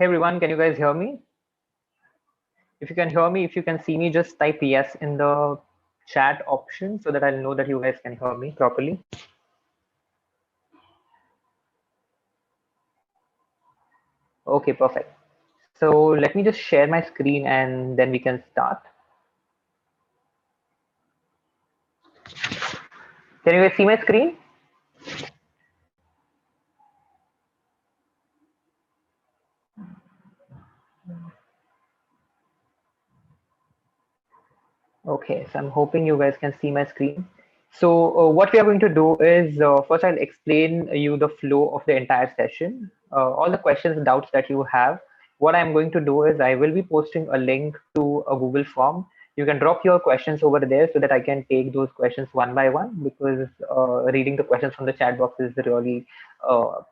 Hey everyone, can you guys hear me? If you can hear me, if you can see me, just type yes in the chat option so that I'll know that you guys can hear me properly. Okay, perfect. So let me just share my screen and then we can start. Can you guys see my screen? Okay, so I'm hoping you guys can see my screen. So what we are going to do is first I'll explain you the flow of the entire session, all the questions, doubts that you have. What I'm going to do is I will be posting a link to a Google form. You can drop your questions over there so that I can take those questions one by one because reading the questions from the chat box is really uh,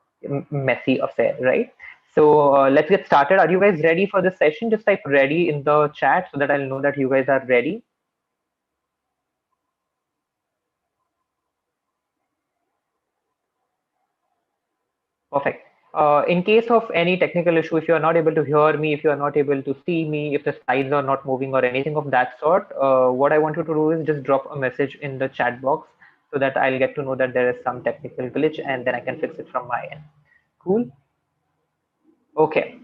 messy affair, right? So let's get started. Are you guys ready for this session? Just type ready in the chat so that I'll know that you guys are ready. Perfect. In case of any technical issue, if you are not able to hear me, if you are not able to see me, if the slides are not moving or anything of that sort, what I want you to do is just drop a message in the chat box so that I'll get to know that there is some technical glitch and then I can fix it from my end. Cool. Okay.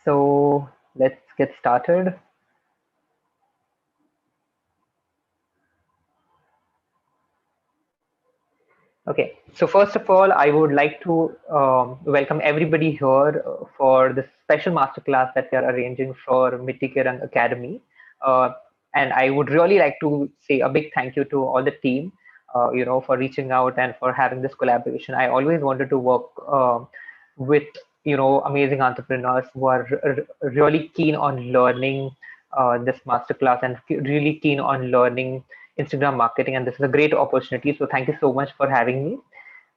So let's get started. Okay, so first of all, I would like to welcome everybody here for this special masterclass that we are arranging for Mitti Ke Rang Academy. Uh, and I would really like to say a big thank you to all the team, for reaching out and for having this collaboration. I always wanted to work with, amazing entrepreneurs who are really keen on learning this masterclass and really keen on learning Instagram marketing, and this is a great opportunity. So thank you so much for having me.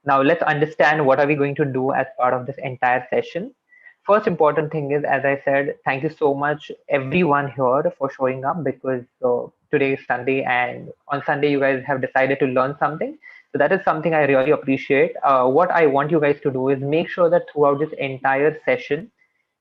Now let's understand what are we going to do as part of this entire session. First important thing is, as I said, thank you so much everyone here for showing up because today is Sunday and on Sunday you guys have decided to learn something. So that is something I really appreciate. What I want you guys to do is make sure that throughout this entire session,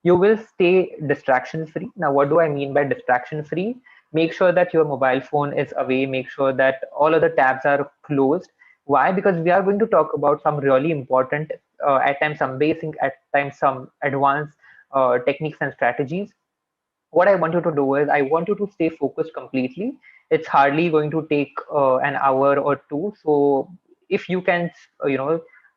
you will stay distraction free. Now, what do I mean by distraction free? Make sure that your mobile phone is away. Make sure that all other tabs are closed. Why? Because we are going to talk about some really important, at times some basic, at times some advanced techniques and strategies. What I want you to do is I want you to stay focused completely. It's hardly going to take an hour or two. So if you can,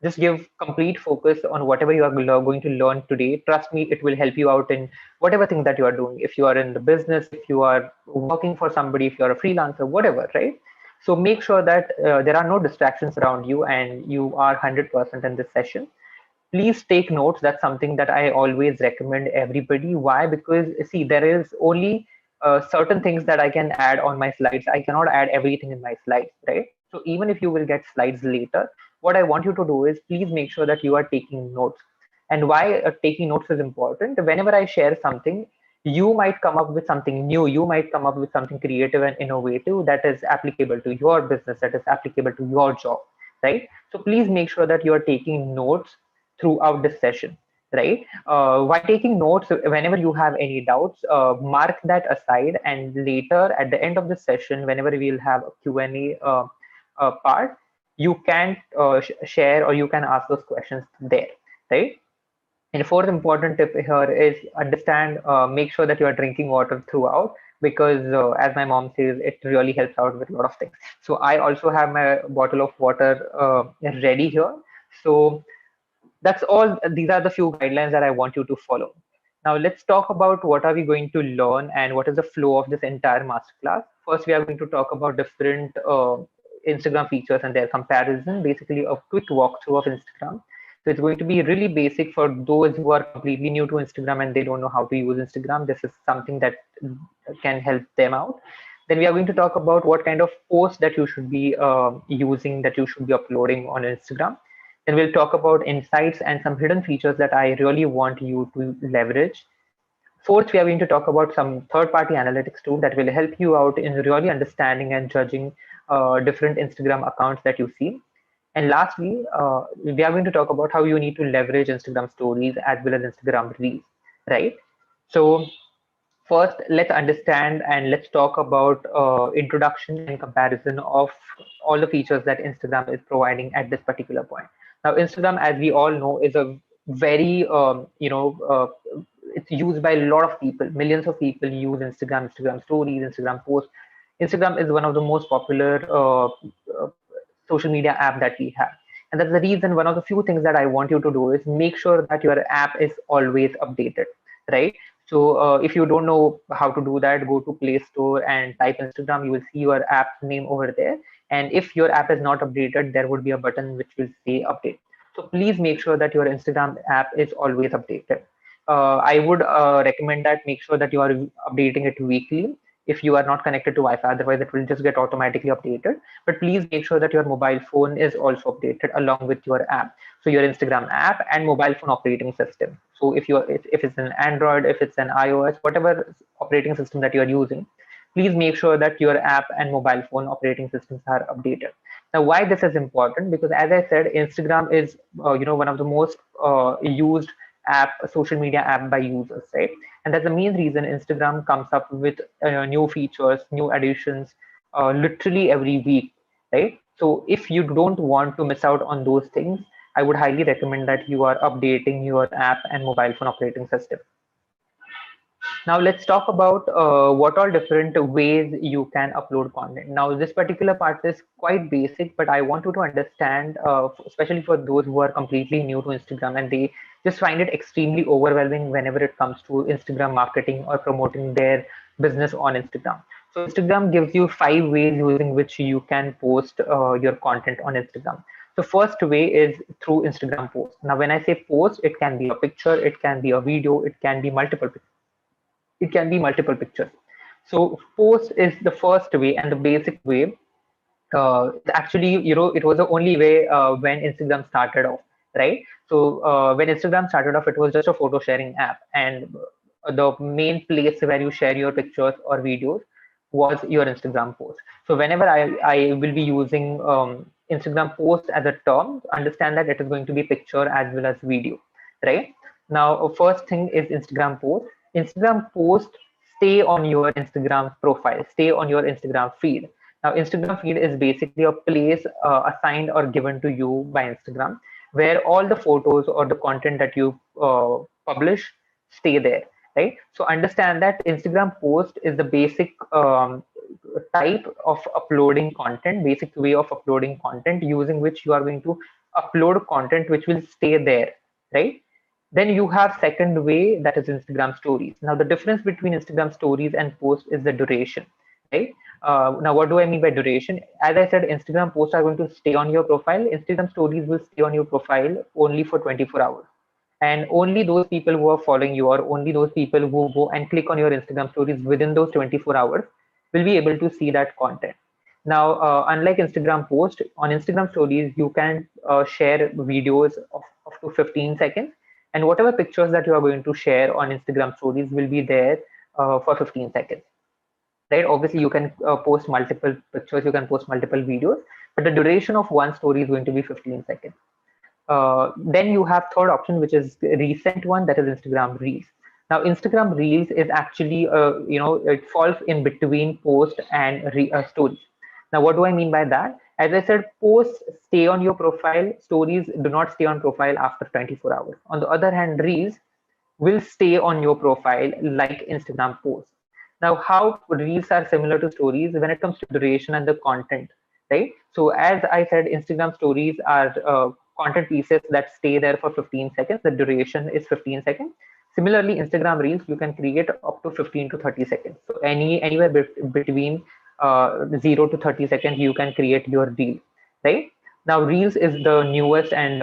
just give complete focus on whatever you are going to learn today. Trust me, it will help you out in whatever thing that you are doing. If you are in the business, if you are working for somebody, if you are a freelancer, whatever, right? So make sure that there are no distractions around you and you are 100% in this session. Please take notes. That's something that I always recommend everybody. Why? Because see, there is only certain things that I can add on my slides. I cannot add everything in my slides, right? So even if you will get slides later, what I want you to do is please make sure that you are taking notes. And why taking notes is important: whenever I share something, you might come up with something new, you might come up with something creative and innovative that is applicable to your business, that is applicable to your job, right? So please make sure that you are taking notes throughout this session, right? While taking notes, whenever you have any doubts, mark that aside, and later at the end of the session, whenever we'll have a Q&A part, you can share or you can ask those questions there, right? And fourth important tip here is understand, make sure that you are drinking water throughout because as my mom says, it really helps out with a lot of things. So I also have my bottle of water ready here. So that's all. These are the few guidelines that I want you to follow. Now let's talk about what are we going to learn and what is the flow of this entire masterclass. First, we are going to talk about different Instagram features and their comparison, basically a quick walkthrough of Instagram. So it's going to be really basic for those who are completely new to Instagram and they don't know how to use Instagram. This is something that can help them out. Then we are going to talk about what kind of posts that you should be using, that you should be uploading on Instagram. Then we'll talk about insights and some hidden features that I really want you to leverage. Fourth, we are going to talk about some third-party analytics tool that will help you out in really understanding and judging different Instagram accounts that you see. And lastly, we are going to talk about how you need to leverage Instagram stories as well as Instagram reels, right? So first, let's understand and let's talk about introduction and comparison of all the features that Instagram is providing at this particular point. Now, Instagram, as we all know, is a very, it's used by a lot of people. Millions of people use Instagram, Instagram stories, Instagram posts. Instagram is one of the most popular social media app that we have. And that's the reason one of the few things that I want you to do is make sure that your app is always updated, right? So if you don't know how to do that, go to Play Store and type Instagram. You will see your app's name over there. And if your app is not updated, there would be a button which will say update. So please make sure that your Instagram app is always updated. I would recommend that make sure that you are updating it weekly if you are not connected to Wi-Fi. Otherwise, it will just get automatically updated. But please make sure that your mobile phone is also updated along with your app. So your Instagram app and mobile phone operating system. So if it's an Android, if it's an iOS, whatever operating system that you are using, please make sure that your app and mobile phone operating systems are updated. Now, why this is important? Because as I said, Instagram is one of the most used social media app by users, right? And that's the main reason Instagram comes up with new features, new additions, literally every week, right? So if you don't want to miss out on those things, I would highly recommend that you are updating your app and mobile phone operating system. Now let's talk about what all different ways you can upload content. Now this particular part is quite basic, but I want you to understand, especially for those who are completely new to Instagram and they just find it extremely overwhelming whenever it comes to Instagram marketing or promoting their business on Instagram. So Instagram gives you 5 ways using which you can post your content on Instagram. The first way is through Instagram post. Now, when I say post, it can be a picture, it can be a video, it can be multiple pictures. So post is the first way and the basic way. It's actually, it was the only way when Instagram started off, right? So when Instagram started off, it was just a photo sharing app, and the main place where you share your pictures or videos was your Instagram post. So whenever I will be using Instagram post as a term, understand that it is going to be picture as well as video, right? Now, first thing is Instagram post. Instagram post stay on your Instagram profile, stay on your Instagram feed. Now, Instagram feed is basically a place assigned or given to you by Instagram where all the photos or the content that you publish stay there, right? So understand that Instagram post is the basic type of uploading content, basic way of uploading content using which you are going to upload content which will stay there, right? Then you have second way, that is Instagram stories. Now the difference between Instagram stories and post is the duration, right? Now what do I mean by duration? As I said, Instagram posts are going to stay on your profile. Instagram stories will stay on your profile only for 24 hours. And only those people who are following you or only those people who go and click on your Instagram stories within those 24 hours will be able to see that content. Now, unlike Instagram post, on Instagram stories, you can share videos of up to 15 seconds, and whatever pictures that you are going to share on Instagram stories will be there for 15 seconds, right? Obviously, you can post multiple pictures, you can post multiple videos, but the duration of one story is going to be 15 seconds. Then you have third option, which is the recent one, that is Instagram Reels. Now, Instagram Reels is actually, it falls in between post and stories. Now, what do I mean by that? As I said, posts stay on your profile, stories do not stay on profile after 24 hours. On the other hand, Reels will stay on your profile like Instagram posts. Now, how Reels are similar to stories when it comes to duration and the content, right? So as I said, Instagram stories are content pieces that stay there for 15 seconds. The duration is 15 seconds. Similarly, Instagram Reels, you can create up to 15 to 30 seconds. So anywhere between 0 to 30 seconds, you can create your reel, right? Now, Reels is the newest and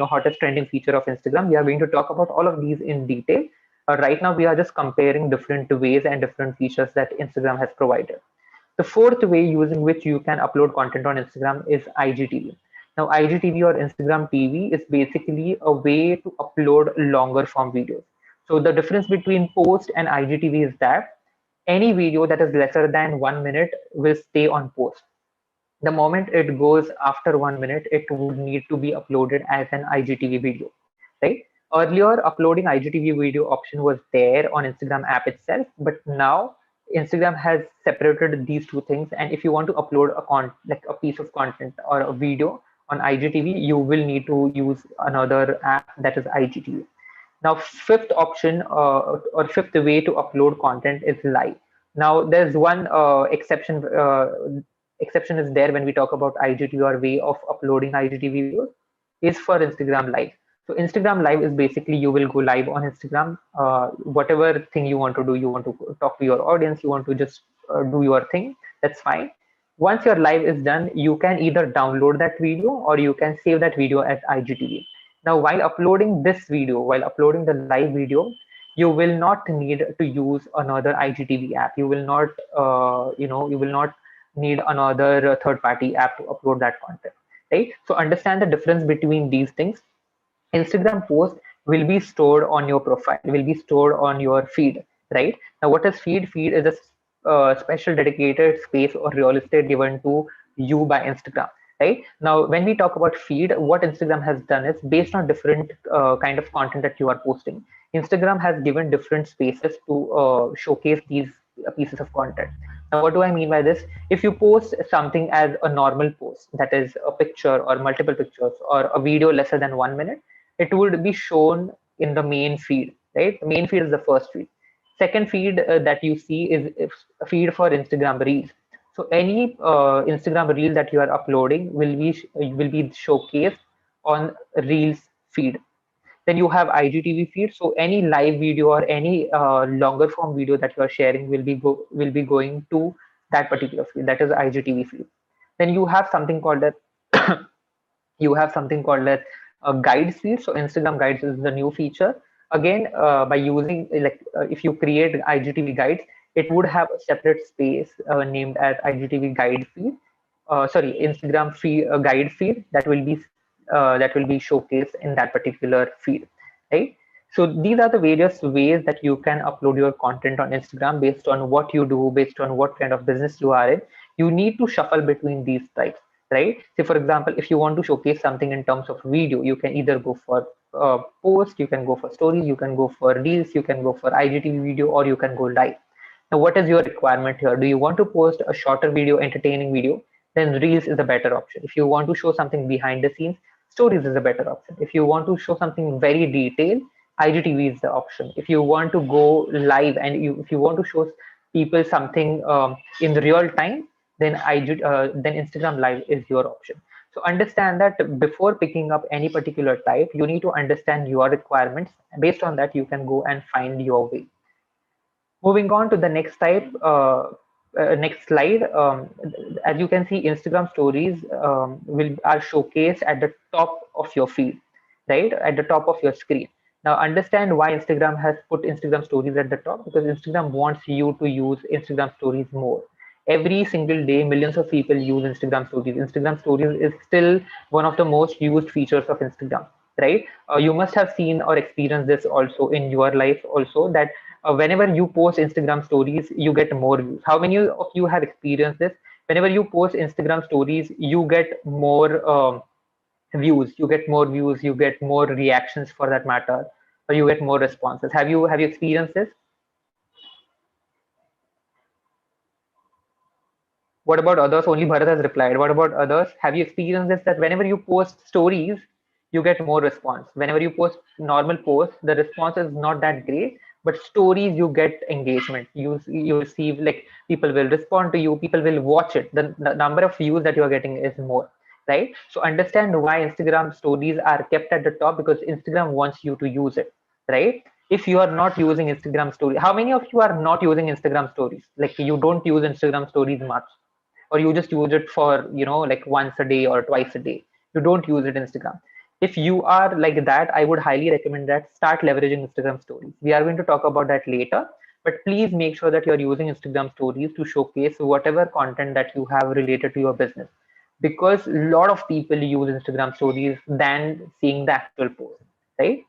hottest trending feature of Instagram. We are going to talk about all of these in detail. Right now, we are just comparing different ways and different features that Instagram has provided. The fourth way using which you can upload content on Instagram is IGTV. Now, IGTV or Instagram TV is basically a way to upload longer form videos. So the difference between post and IGTV is that any video that is lesser than 1 minute will stay on post. The moment it goes after 1 minute, it would need to be uploaded as an IGTV video, right? Earlier, uploading IGTV video option was there on Instagram app itself, but now Instagram has separated these two things. And if you want to upload like a piece of content or a video on IGTV, you will need to use another app, that is IGTV. Now, fifth option or fifth way to upload content is live. Now, there's one exception. Exception is there when we talk about IGTV or way of uploading IGTV videos is for Instagram Live. So Instagram Live is basically you will go live on Instagram. Whatever thing you want to do, you want to talk to your audience, you want to just do your thing. That's fine. Once your live is done, you can either download that video or you can save that video as IGTV. Now, while uploading the live video, you will not need to use another IGTV app. You will not, you will not need another third-party app to upload that content, right? So understand the difference between these things. Instagram post will be stored on your profile, will be stored on your feed, right? Now, what is feed? Feed is a special dedicated space or real estate given to you by Instagram, right? Now, when we talk about feed, what Instagram has done is based on different kind of content that you are posting. Instagram has given different spaces to showcase these pieces of content. Now, what do I mean by this? If you post something as a normal post, that is a picture or multiple pictures or a video lesser than 1 minute, it would be shown in the main feed, right? The main feed is the first feed. Second feed that you see is a feed for Instagram Reels. So any Instagram Reel that you are uploading will be showcased on Reels feed. Then you have IGTV feed. So any live video or any longer form video that you are sharing will be going to that particular feed. That is IGTV feed. Then you have something called as a guides feed. So Instagram guides is the new feature. Again, by using if you create IGTV guides, it would have a separate space named as IGTV guide feed. Sorry, Instagram feed guide feed that will be showcased in that particular feed, right? So these are the various ways that you can upload your content on Instagram based on what you do, based on what kind of business you are in. You need to shuffle between these types, right? So for example, if you want to showcase something in terms of video, you can either go for post, you can go for stories, you can go for reels, you can go for IGTV video, or you can go live. Now, what is your requirement here? Do you want to post a shorter video, entertaining video? Then Reels is a better option. If you want to show something behind the scenes, Stories is a better option. If you want to show something very detailed, IGTV is the option. If you want to go live and if you want to show people something in real time, then Instagram Live is your option. So understand that before picking up any particular type, you need to understand your requirements. Based on that, you can go and find your way. Moving on to the next type, next slide. As you can see, Instagram stories are showcased at the top of your feed, right? At the top of your screen. Now understand why Instagram has put Instagram stories at the top, because Instagram wants you to use Instagram stories more. Every single day, millions of people use Instagram stories. Instagram stories is still one of the most used features of Instagram, right? You must have seen or experienced this also in your life also, that whenever you post Instagram stories, you get more views. How many of you have experienced this? Whenever you post Instagram stories, you get more views, you get more reactions for that matter, or you get more responses. Have you experienced this? What about others? Only Bharat has replied. What about others? Have you experienced this, that whenever you post stories, you get more response? Whenever you post normal posts, the response is not that great, but stories you get engagement. You receive, like, people will respond to you, people will watch it. The number of views that you are getting is more, right? So understand why Instagram stories are kept at the top, because Instagram wants you to use it, right? If you are not using Instagram story, how many of you are not using Instagram stories? Like, you don't use Instagram stories much, or you just use it for, like, once a day or twice a day. You don't use it Instagram. If you are like that, I would highly recommend that start leveraging Instagram stories. We are going to talk about that later, but please make sure that you're using Instagram stories to showcase whatever content that you have related to your business, because a lot of people use Instagram stories than seeing the actual post, right?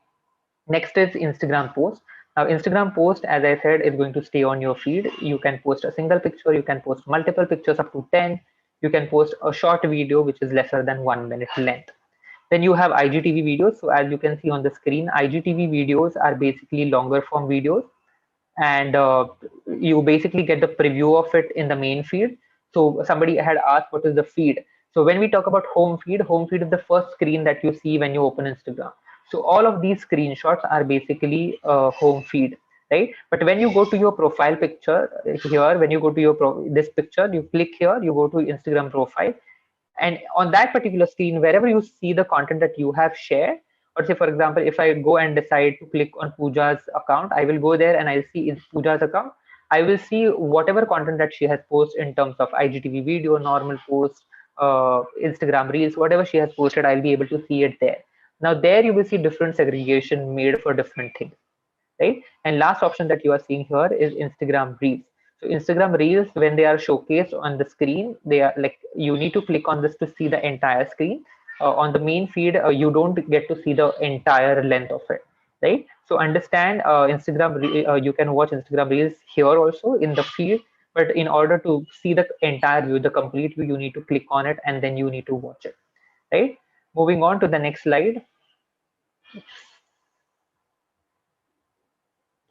Next is Instagram post. Now, Instagram post, as I said, is going to stay on your feed. You can post a single picture, you can post multiple pictures up to 10. You can post a short video which is lesser than 1 minute length. Then you have IGTV videos. So as you can see on the screen, IGTV videos are basically longer form videos, and you basically get the preview of it in the main feed. So somebody had asked what is the feed. So when we talk about home feed is the first screen that you see when you open Instagram. So all of these screenshots are basically home feed, right? But when you go to your profile picture here, when you go to your this picture, you click here, you go to Instagram profile, and on that particular screen, wherever you see the content that you have shared, or say for example, if I go and decide to click on Pooja's account, I will go there and I'll see in Pooja's account, I will see whatever content that she has posted in terms of IGTV video, normal post, Instagram reels, whatever she has posted, I'll be able to see it there. Now there you will see different segregation made for different things, right? And last option that you are seeing here is Instagram Reels. So Instagram Reels, when they are showcased on the screen, they are like, you need to click on this to see the entire screen. On the main feed, you don't get to see the entire length of it, right? So understand, you can watch Instagram Reels here also in the feed, but in order to see the entire view, the complete view, you need to click on it and then you need to watch it, right? Moving on to the next slide.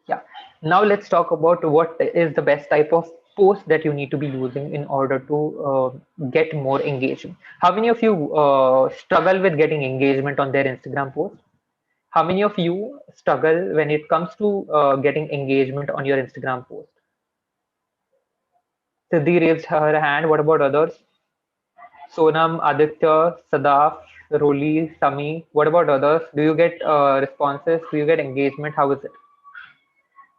Yeah. Now let's talk about what is the best type of post that you need to be using in order to get more engagement. How many of you struggle with getting engagement on their Instagram post? How many of you struggle when it comes to getting engagement on your Instagram post? Siddhi raised her hand. What about others? Sonam, Aditya, Sadaf, Roli, Sami. What about others? Do you get responses? Do you get engagement? How is it?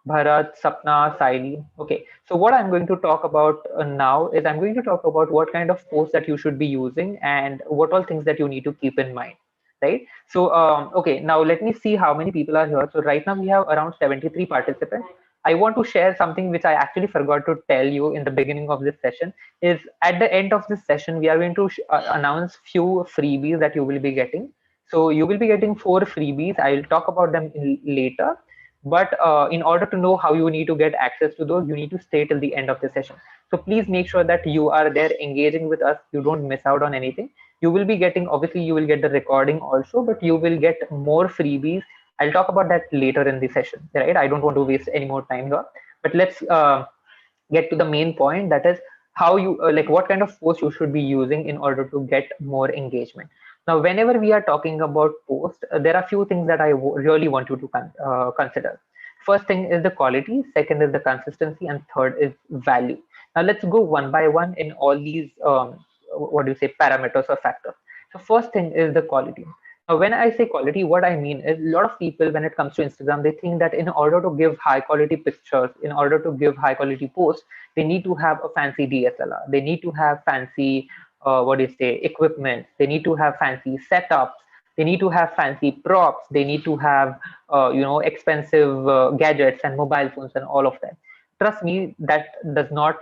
Bharat, Sapna, Saili. Okay, so what I'm going to talk about now is I'm going to talk about what kind of posts that you should be using and what all things that you need to keep in mind, right? So, okay, now let me see how many people are here. So right now we have around 73 participants. I want to share something which I actually forgot to tell you in the beginning of this session. Is at the end of this session, we are going to announce few freebies that you will be getting. So you will be getting 4 freebies. I'll talk about them later, but in order to know how you need to get access to those, you need to stay till the end of the session. So please make sure that you are there engaging with us. You don't miss out on anything. You will be getting, obviously you will get the recording also, but you will get more freebies. I'll talk about that later in the session, right? I don't want to waste any more time here, but let's get to the main point, that is how you like what kind of post you should be using in order to get more engagement. Now whenever we are talking about post, there are few things that I really want you to consider. First thing is the quality, second is the consistency, and third is value. Now let's go one by one in all these what do you say, parameters or factors. So first thing is the quality. Now, when I say quality, what I mean is a lot of people, when it comes to Instagram, they think that in order to give high quality pictures, in order to give high quality posts, they need to have a fancy DSLR. They need to have fancy, what do you say, equipment. They need to have fancy setups. They need to have fancy props. They need to have, expensive gadgets and mobile phones and all of that. Trust me, that does not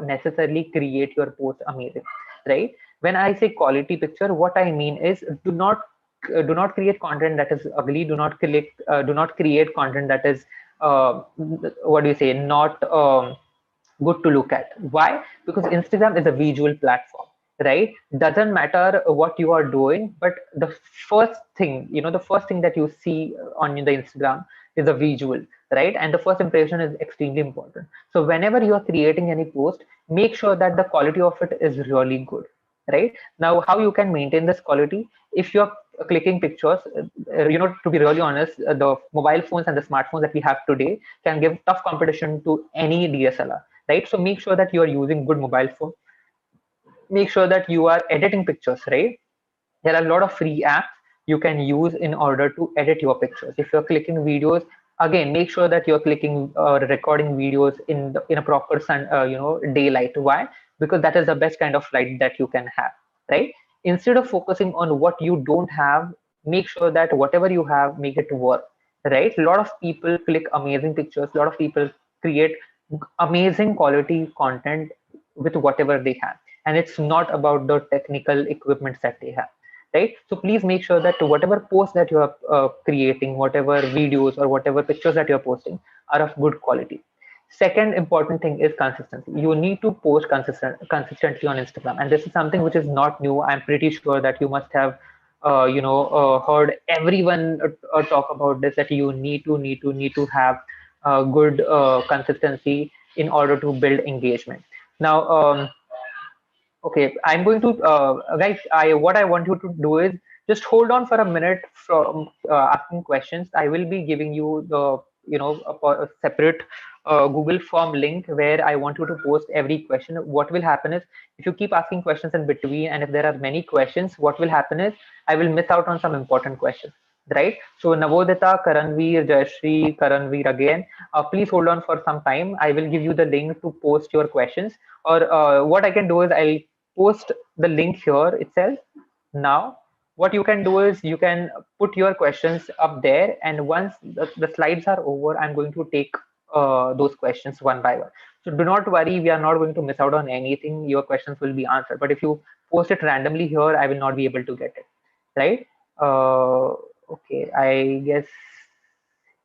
necessarily create your post amazing, right? When I say quality picture, what I mean is do not create content that is ugly. Do not create content that is what do you say, not good to look at. Why? Because Instagram is a visual platform, right? Doesn't matter what you are doing, but the first thing that you see on the Instagram is a visual, right? And the first impression is extremely important. So whenever you are creating any post, make sure that the quality of it is really good, right? Now how you can maintain this quality? If you're clicking pictures, to be really honest, the mobile phones and the smartphones that we have today can give tough competition to any DSLR, right? So make sure that you are using good mobile phone. Make sure that you are editing pictures, right? There are a lot of free apps you can use in order to edit your pictures. If you're clicking videos, again, make sure that you're clicking recording videos in a proper daylight. Why? Because that is the best kind of light that you can have, right? Instead of focusing on what you don't have, make sure that whatever you have, make it work, right? A lot of people click amazing pictures. A lot of people create amazing quality content with whatever they have, and it's not about the technical equipment that they have, right? So please make sure that whatever posts that you are creating, whatever videos or whatever pictures that you're posting are of good quality. Second important thing is consistency. You need to post consistently on Instagram, and this is something which is not new. I'm pretty sure that you must have, heard everyone talk about this. That you need to have good consistency in order to build engagement. Now, okay, I'm going to, guys. What I want you to do is just hold on for a minute from asking questions. I will be giving you the, a separate Google form link where I want you to post every question. What will happen is, if you keep asking questions in between, and if there are many questions, what will happen is I will miss out on some important questions. Right. So Navodita, Karanveer, Jayashree, Karanveer again. Please hold on for some time. I will give you the link to post your questions, or what I can do is I'll post the link here itself. Now, what you can do is you can put your questions up there, and once the slides are over, I'm going to take those questions one by one. So do not worry, we are not going to miss out on anything. Your questions will be answered. But if you post it randomly here, I will not be able to get it. Right? Okay, I guess,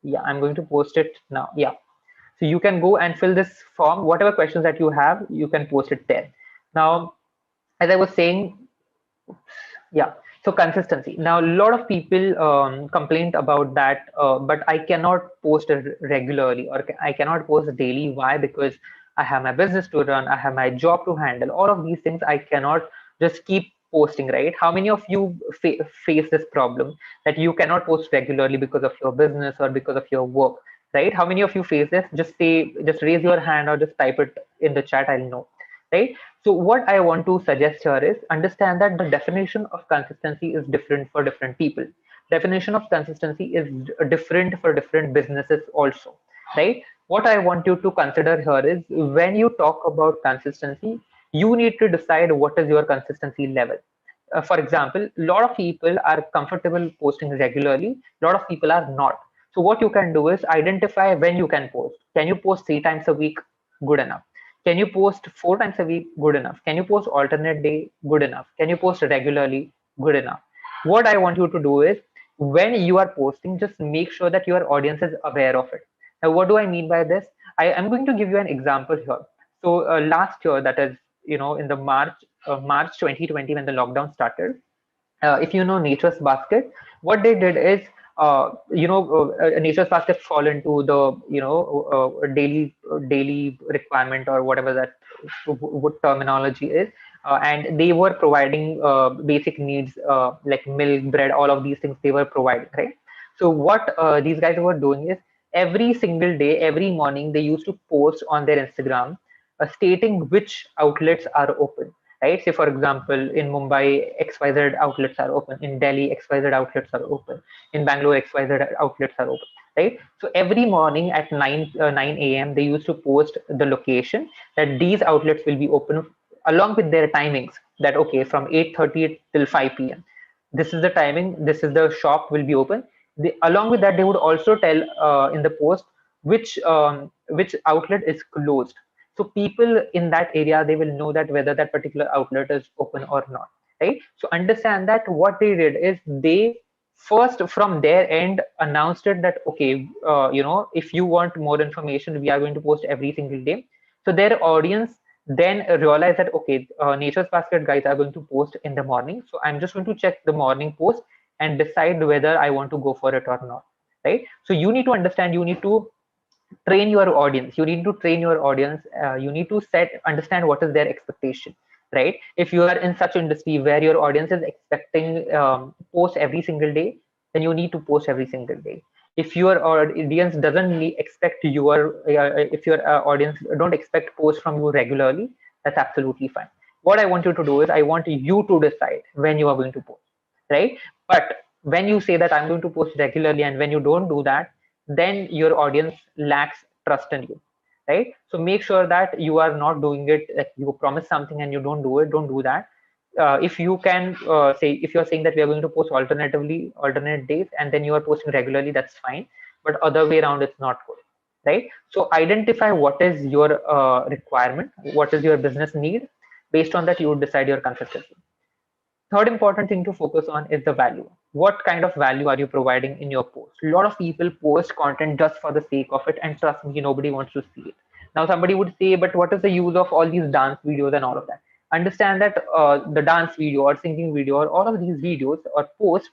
yeah, I'm going to post it now. Yeah. So you can go and fill this form. Whatever questions that you have, you can post it there. Now, as I was saying, yeah. So consistency. Now, a lot of people complained about that, but I cannot post regularly, or I cannot post daily. Why? Because I have my business to run, I have my job to handle. All of these things I cannot just keep posting, right? How many of you face this problem that you cannot post regularly because of your business or because of your work, right? How many of you face this? Just raise your hand or just type it in the chat. I'll know, right? So what I want to suggest here is understand that the definition of consistency is different for different people. Definition of consistency is different for different businesses also, right? What I want you to consider here is when you talk about consistency, you need to decide what is your consistency level. For example, a lot of people are comfortable posting regularly, a lot of people are not. So what you can do is identify when you can post. Can you post 3 times a week? Good enough. Can you post 4 times a week? Good enough. Can you post alternate day? Good enough. Can you post regularly? Good enough. What I want you to do is when you are posting, just make sure that your audience is aware of it. Now, what do I mean by this? I am going to give you an example here. So last year, that is, in the March 2020, when the lockdown started, if you know Nature's Basket, what they did is, Nature's Basket fall into the, daily requirement, or whatever that what terminology is, and they were providing basic needs, like milk, bread, all of these things they were providing, right? So what these guys were doing is every single day, every morning, they used to post on their Instagram, stating which outlets are open, right? Say, for example, in Mumbai, XYZ outlets are open. In Delhi, XYZ outlets are open. In Bangalore, XYZ outlets are open, right? So every morning at 9 a.m., they used to post the location that these outlets will be open, along with their timings. That okay, from 8:30 till 5 p.m. This is the timing. This is the shop will be open. Along with that, they would also tell in the post which outlet is closed, so people in that area, they will know that whether that particular outlet is open or not, right? So understand that what they did is they first from their end announced it that okay, if you want more information, we are going to post every single day. So their audience then realized that okay, Nature's Basket guys are going to post in the morning, so I'm just going to check the morning post and decide whether I want to go for it or not, right? So you need to understand, you need to train your audience, you need to train your audience, you need to understand what is their expectation, right? If you are in such industry where your audience is expecting post every single day, then you need to post every single day. If your audience doesn't expect your if your audience don't expect post from you regularly, that's absolutely fine. What I want you to do is I want you to decide when you are going to post, right? But when you say that I'm going to post regularly, and when you don't do that, then your audience lacks trust in you, right? So make sure that you are not doing it like you promise something and you don't do it. Don't do that. If you can say, if you're saying that we are going to post alternate days, and then you are posting regularly, that's fine, but other way around, it's not good, right? So identify what is your requirement, what is your business need. Based on that, you would decide your consistency. Third important thing to focus on is the value. What kind of value are you providing in your post? A lot of people post content just for the sake of it, and trust me, nobody wants to see it. Now somebody would say, but what is the use of all these dance videos and all of that? Understand that the dance video or singing video or all of these videos or posts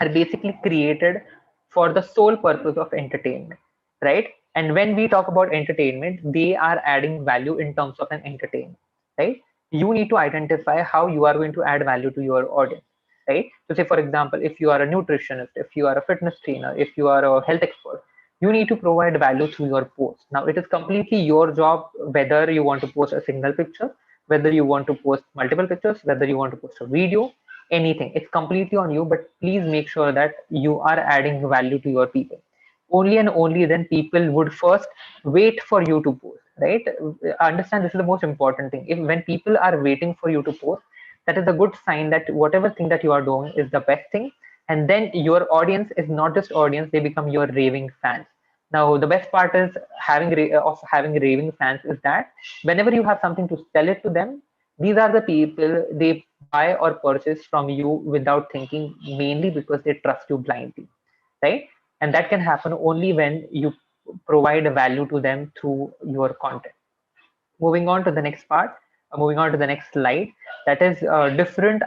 are basically created for the sole purpose of entertainment, right? And when we talk about entertainment, they are adding value in terms of an entertainment, right? You need to identify how you are going to add value to your audience, right? So say, for example, if you are a nutritionist, if you are a fitness trainer, if you are a health expert, you need to provide value through your post. Now it is completely your job whether you want to post a single picture, whether you want to post multiple pictures, whether you want to post a video, anything. It's completely on you, but please make sure that you are adding value to your people. Only and only then people would first wait for you to post, right? Understand, this is the most important thing. If when people are waiting for you to post, that is a good sign that whatever thing that you are doing is the best thing. And then your audience is not just audience, they become your raving fans. Now the best part is having raving fans is that whenever you have something to sell it to them, these are the people they buy or purchase from you without thinking, mainly because they trust you blindly, right? And that can happen only when you provide value to them through your content. Moving on to the next part, moving on to the next slide, that is different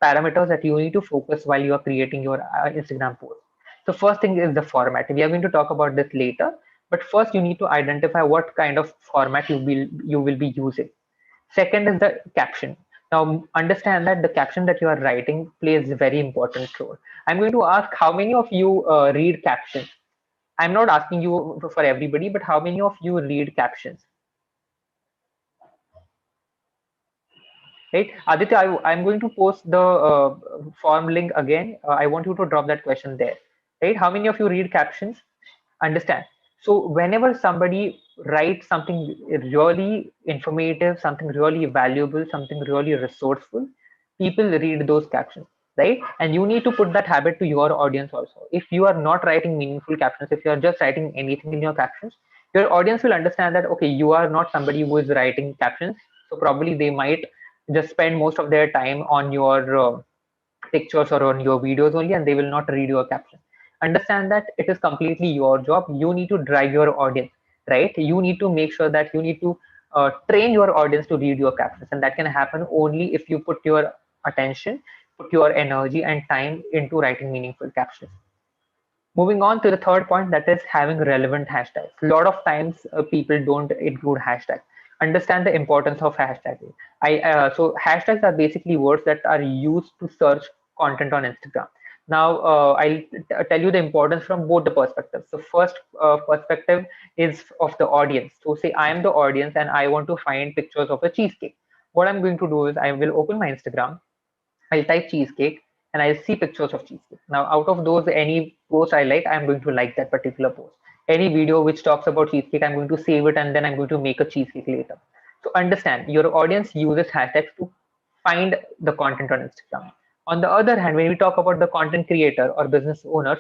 parameters that you need to focus while you are creating your Instagram post. So first thing is the format. We are going to talk about this later, but first you need to identify what kind of format you will be using. Second is the caption. Now understand that the caption that you are writing plays a very important role. I'm going to ask how many of you read captions. I'm not asking you for everybody, but how many of you read captions? Right, Aditya, I'm going to post the form link again. I want you to drop that question there. Right, how many of you read captions? Understand, so whenever somebody writes something really informative, something really valuable, something really resourceful, people read those captions, right? And you need to put that habit to your audience also. If you are not writing meaningful captions, if you are just writing anything in your captions, your audience will understand that okay, you are not somebody who is writing captions, so probably they might just spend most of their time on your pictures or on your videos only, and they will not read your caption. Understand that it is completely your job. You need to drive your audience, right? You need to make sure that you need to train your audience to read your captions, and that can happen only if you put your attention, put your energy and time into writing meaningful captions. Moving on to the third point, that is having relevant hashtags. A lot of times people don't include hashtags. Understand the importance of hashtagging. So hashtags are basically words that are used to search content on Instagram. Now I'll tell you the importance from both the perspectives. So first perspective is of the audience. So say I am the audience and I want to find pictures of a cheesecake. What I'm going to do is I will open my Instagram, I'll type cheesecake and I'll see pictures of cheesecake. Now, out of those, any post I like, I'm going to like that particular post. Any video which talks about cheesecake, I'm going to save it and then I'm going to make a cheesecake later. So understand, your audience uses hashtags to find the content on Instagram. On the other hand, when we talk about the content creator or business owners,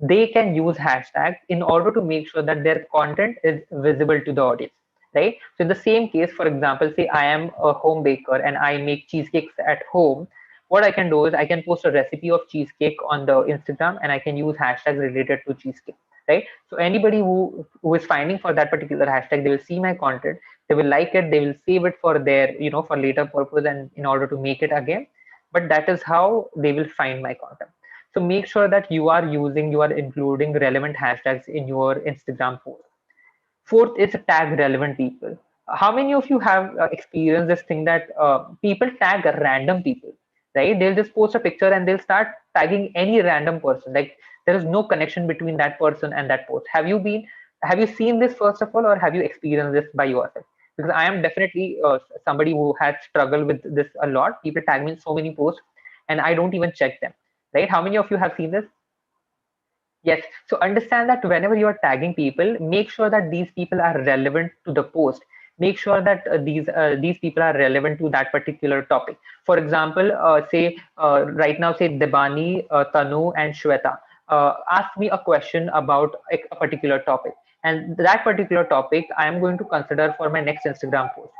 they can use hashtags in order to make sure that their content is visible to the audience, right? So in the same case, for example, say I am a home baker and I make cheesecakes at home. What I can do is I can post a recipe of cheesecake on the Instagram and I can use hashtags related to cheesecake, right? So anybody who is finding for that particular hashtag, they will see my content, they will like it, they will save it for their, for later purpose and in order to make it again. But that is how they will find my content. So make sure that you are including relevant hashtags in your Instagram post. Fourth is tag relevant people. How many of you have experienced this thing that people tag random people, right? They'll just post a picture and they'll start tagging any random person. Like there is no connection between that person and that post. Have you seen this first of all, or have you experienced this by yourself? Because I am definitely somebody who has struggled with this a lot. People tag me in so many posts and I don't even check them, right? How many of you have seen this? Yes. So understand that whenever you are tagging people, make sure that these people are relevant to the post. Make sure that these people are relevant to that particular topic. For example, say right now, say Debani, Tanu, and Shweta ask me a question about a particular topic, and that particular topic I am going to consider for my next Instagram post.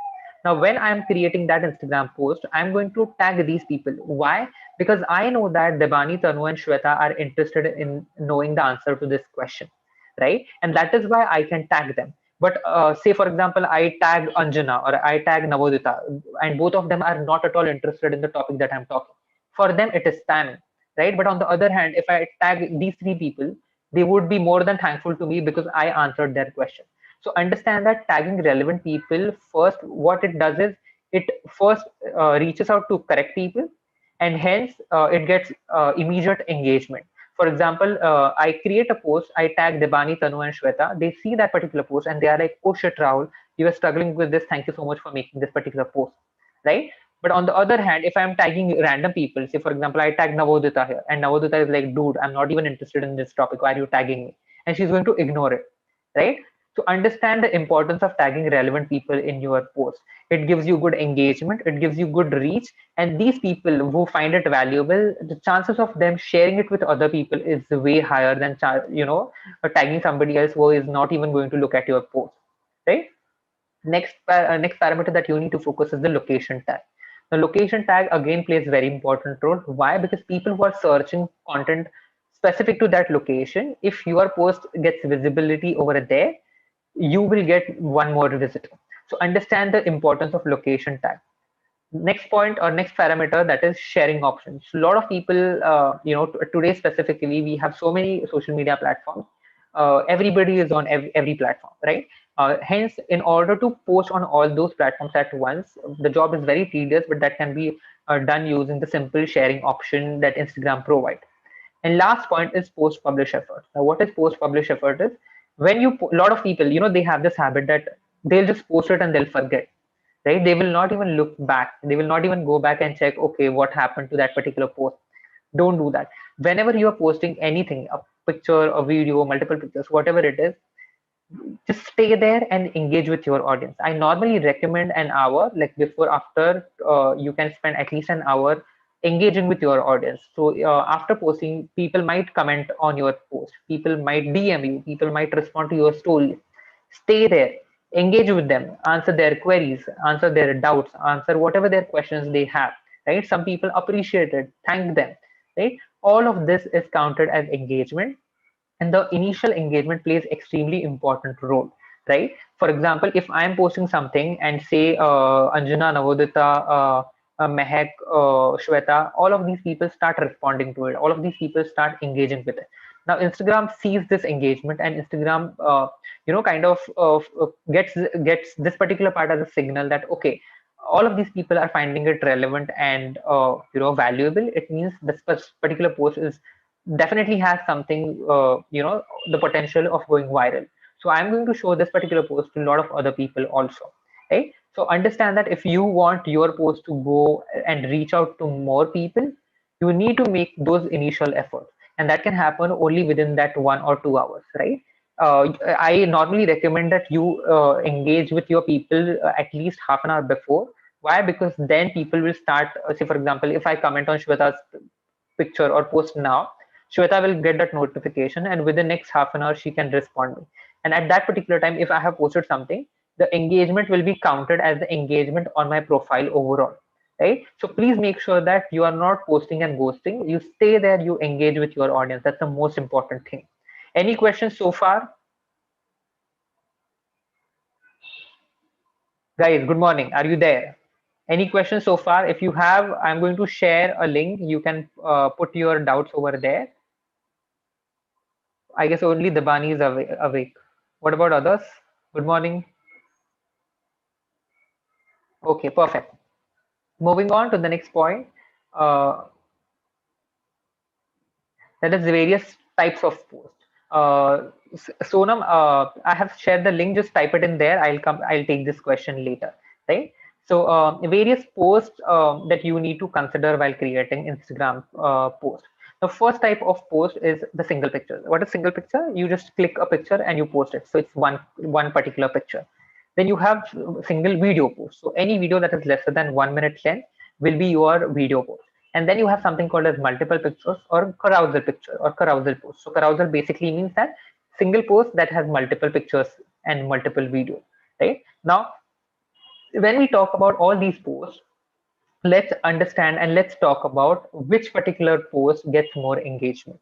Now, when I am creating that Instagram post, I'm going to tag these people. Why? Because I know that Debani, Tanu, and Shweta are interested in knowing the answer to this question, right? And that is why I can tag them. But say, for example, I tag Anjana or I tag Navodita, and both of them are not at all interested in the topic that I'm talking. For them, it is spamming, right? But on the other hand, if I tag these three people, they would be more than thankful to me because I answered their question. So understand that tagging relevant people first, what it does is it first reaches out to correct people, and hence it gets immediate engagement. For example, I create a post, I tag Debani, Tanu, and Shweta. They see that particular post and they are like, "Oh shit, Rahul, you were struggling with this. Thank you so much for making this particular post," right? But on the other hand, if I'm tagging random people, say for example, I tag Navodita here, and Navodita is like, "Dude, I'm not even interested in this topic. Why are you tagging me?" And she's going to ignore it, right? So understand the importance of tagging relevant people in your post. It gives you good engagement, it gives you good reach, and these people who find it valuable, the chances of them sharing it with other people is way higher than tagging somebody else who is not even going to look at your post, right? Next parameter that you need to focus is the location tag. The location tag again plays very important role. Why? Because people who are searching content specific to that location, if your post gets visibility over there, you will get one more visitor. So understand the importance of location tag. Next point or next parameter, that is sharing options. A lot of people, today specifically, we have so many social media platforms. Everybody is on every platform, right? Hence, in order to post on all those platforms at once, the job is very tedious, but that can be done using the simple sharing option that Instagram provides. And last point is post publish effort. Now, what is post publish effort is when a lot of people, they have this habit that they'll just post it and they'll forget, right? They will not even look back. They will not even go back and check, okay, what happened to that particular post. Don't do that. Whenever you are posting anything, a picture, a video, multiple pictures, whatever it is, just stay there and engage with your audience. I normally recommend an hour, like before, after, you can spend at least an hour engaging with your audience. So after posting, people might comment on your post, people might DM you, people might respond to your story. Stay there, engage with them, answer their queries, answer their doubts, answer whatever their questions they have, right? Some people appreciate it, thank them, right? All of this is counted as engagement, and the initial engagement plays extremely important role, right? For example, if I'm posting something and say Anjana, Navodita, Mehak, Shweta, all of these people start responding to it, all of these people start engaging with it. Now Instagram sees this engagement, and Instagram kind of gets this particular part as a signal that, okay, all of these people are finding it relevant and valuable. It means this particular post is definitely has something, the potential of going viral. So I'm going to show this particular post to a lot of other people also, right? So understand that if you want your post to go and reach out to more people, you need to make those initial efforts, and that can happen only within that 1 or 2 hours, right? I normally recommend that you engage with your people at least half an hour before. Why? Because then people will start, say for example, if I comment on Shweta's picture or post now, Shweta will get that notification, and within next half an hour she can respond me. And at that particular time, if I have posted something, the engagement will be counted as the engagement on my profile overall. Right? So please make sure that you are not posting and ghosting. You stay there, you engage with your audience. That's the most important thing. Any questions so far? Guys, good morning. Are you there? Any questions so far? If you have, I'm going to share a link. You can put your doubts over there. I guess only Dabani is awake. What about others? Good morning. Okay, perfect. Moving on to the next point. Uh, that is various types of post. Sonam, I have shared the link. Just type it in there. I'll take this question later. Right. So various posts that you need to consider while creating Instagram post. The first type of post is the single picture. What is single picture? You just click a picture and you post it. So it's one particular picture. Then you have single video post. So any video that is lesser than 1 minute length will be your video post. And then you have something called as multiple pictures or carousel picture or carousel post. So carousel basically means that single post that has multiple pictures and multiple videos, right? Now, when we talk about all these posts, let's understand and let's talk about which particular post gets more engagement.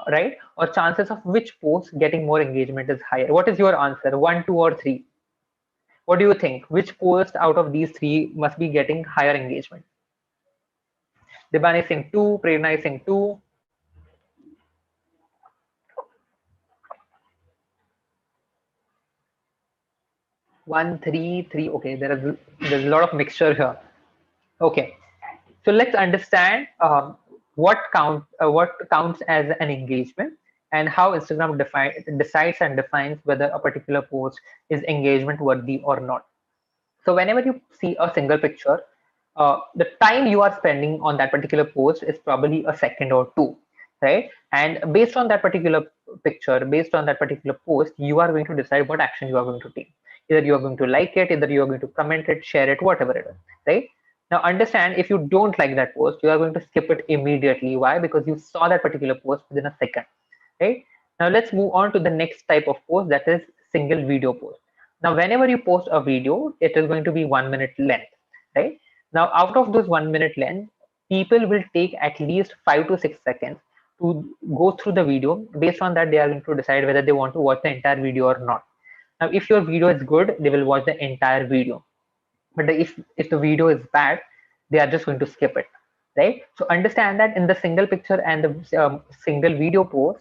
right? Or chances of which post getting more engagement is higher? What is your answer? One, two, or three? What do you think? Which post out of these three must be getting higher engagement? Dibani is saying two, Prerna is saying two. One, three, three. Okay, there's a lot of mixture here. Okay, so let's understand what counts as an engagement and how Instagram decides and defines whether a particular post is engagement worthy or not. So whenever you see a single picture, the time you are spending on that particular post is probably a second or two, right? And based on that particular picture, based on that particular post, you are going to decide what action you are going to take. Either you are going to like it, either you are going to comment it, share it, whatever it is, right? Now understand, if you don't like that post, you are going to skip it immediately. Why? Because you saw that particular post within a second, right? Now let's move on to the next type of post, that is single video post. Now, whenever you post a video, it is going to be 1 minute length, right? Now, out of those 1 minute length, people will take at least 5 to 6 seconds to go through the video. Based on that, they are going to decide whether they want to watch the entire video or not. Now, if your video is good, they will watch the entire video. But if the video is bad, they are just going to skip it, right? So understand that in the single picture and the single video post,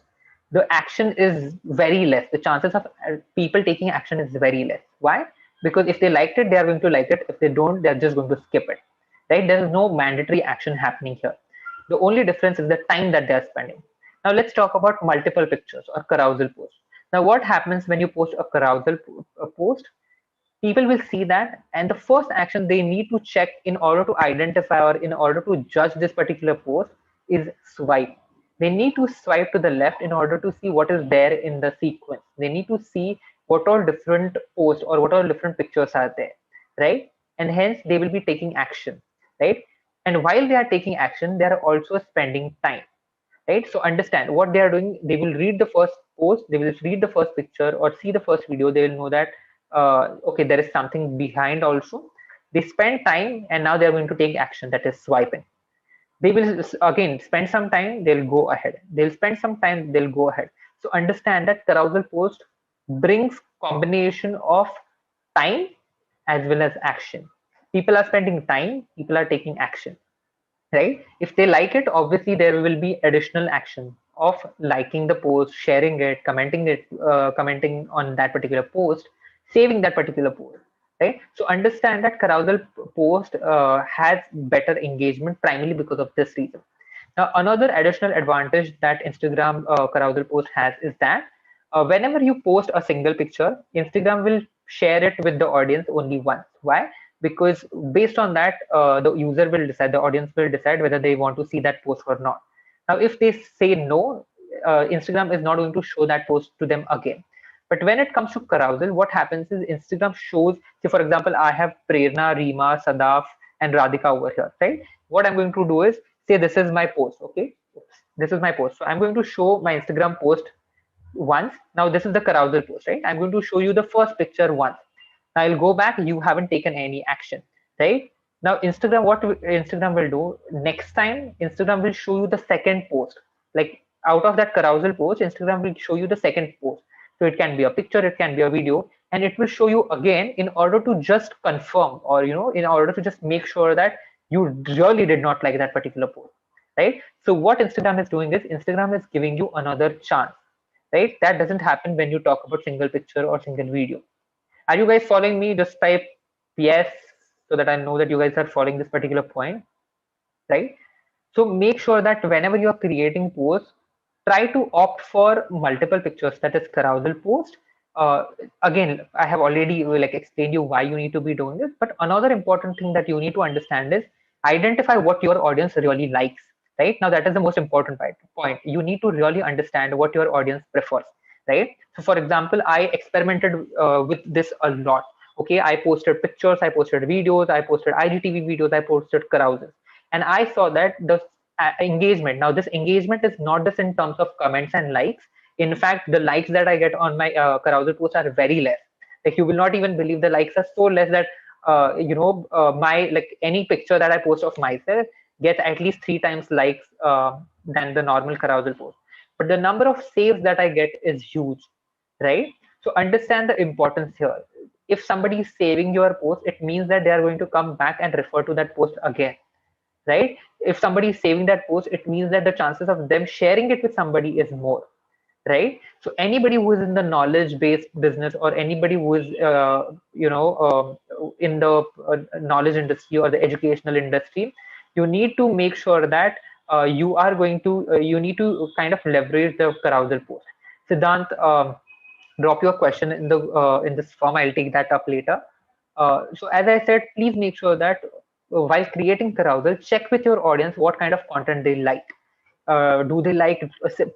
the action is very less. The chances of people taking action is very less. Why? Because if they liked it, they are going to like it. If they don't, they're just going to skip it, right? There is no mandatory action happening here. The only difference is the time that they are spending. Now let's talk about multiple pictures or carousel posts. Now what happens when you post a carousel post? People will see that, and the first action they need to check in order to identify or in order to judge this particular post is swipe. They need to swipe to the left in order to see what is there in the sequence. They need to see what all different posts or what all different pictures are there, right? And hence they will be taking action, right? And while they are taking action, they are also spending time, right? So understand what they are doing. They will read the first post, they will read the first picture or see the first video. They will know that okay, there is something behind also. They spend time and now they are going to take action, that is swiping. They will again spend some time, they'll go ahead. They'll spend some time, they'll go ahead. So understand that carousel post brings combination of time as well as action. People are spending time, people are taking action, right? If they like it, obviously there will be additional action of liking the post, sharing it, commenting on that particular post, saving that particular post, right? So understand that carousel post has better engagement primarily because of this reason. Now another additional advantage that Instagram carousel post has is that whenever you post a single picture, Instagram will share it with the audience only once. Why? Because based on that, the user will decide, the audience will decide whether they want to see that post or not. Now, if they say no, Instagram is not going to show that post to them again. But when it comes to carousel, what happens is Instagram shows, say for example, I have Prerna, Rima, Sadaf, and Radhika over here, right? What I'm going to do is say this is my post, okay? This is my post. So I'm going to show my Instagram post once. Now this is the carousel post, right? I'm going to show you the first picture once. Now I'll go back. You haven't taken any action, right? Now Instagram, what Instagram will do next time? Instagram will show you the second post. Like out of that carousel post, Instagram will show you the second post. So it can be a picture, it can be a video, and it will show you again in order to just confirm, or in order to just make sure that you really did not like that particular post, right? So what Instagram is doing is Instagram is giving you another chance, right? That doesn't happen when you talk about single picture or single video. Are you guys following me? Just type yes so that I know that you guys are following this particular point, right? So make sure that whenever you are creating posts, try to opt for multiple pictures, that is carousel post. Uh, Again, I have already like explained you why you need to be doing this, but another important thing that you need to understand is identify what your audience really likes. Right now, that is the most important point. You need to really understand what your audience prefers. Right. So, for example, I experimented with this a lot. Okay, I posted pictures, I posted videos, I posted IGTV videos, I posted carousels, and I saw that the engagement, now this engagement is not just in terms of comments and likes. In fact, the likes that I get on my carousel posts are very less. Like you will not even believe, the likes are so less that my, like any picture that I post of myself gets at least 3 times likes than the normal carousel post. but the number of saves that I get is huge, right? So understand the importance here. If somebody is saving your post, it means that they are going to come back and refer to that post again, right? If somebody is saving that post, it means that the chances of them sharing it with somebody is more, right? So anybody who is in the knowledge based business, or anybody who is in the knowledge industry or the educational industry, you need to make sure that you need to kind of leverage the carousel post. Siddhant, drop your question in the in this form. I'll take that up later. So as I said, please make sure that while creating carousel, check with your audience what kind of content they like. Do they like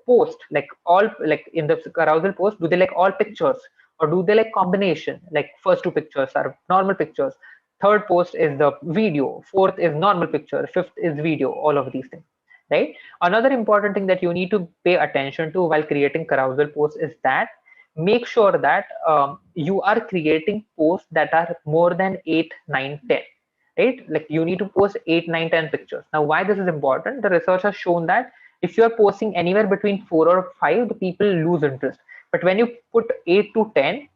post like all, like in the carousel post, do they like all pictures, or do they like combination, like first two pictures are normal pictures, third post is the video, fourth is normal picture, fifth is video, all of these things, right? Another important thing that you need to pay attention to while creating carousel posts is that make sure that you are creating posts that are more than 8, 9, 10, right? Like you need to post 8, 9, 10 pictures. Now, why this is important? The research has shown that if you are posting anywhere between 4 or 5, the people lose interest. But when you put 8 to 10,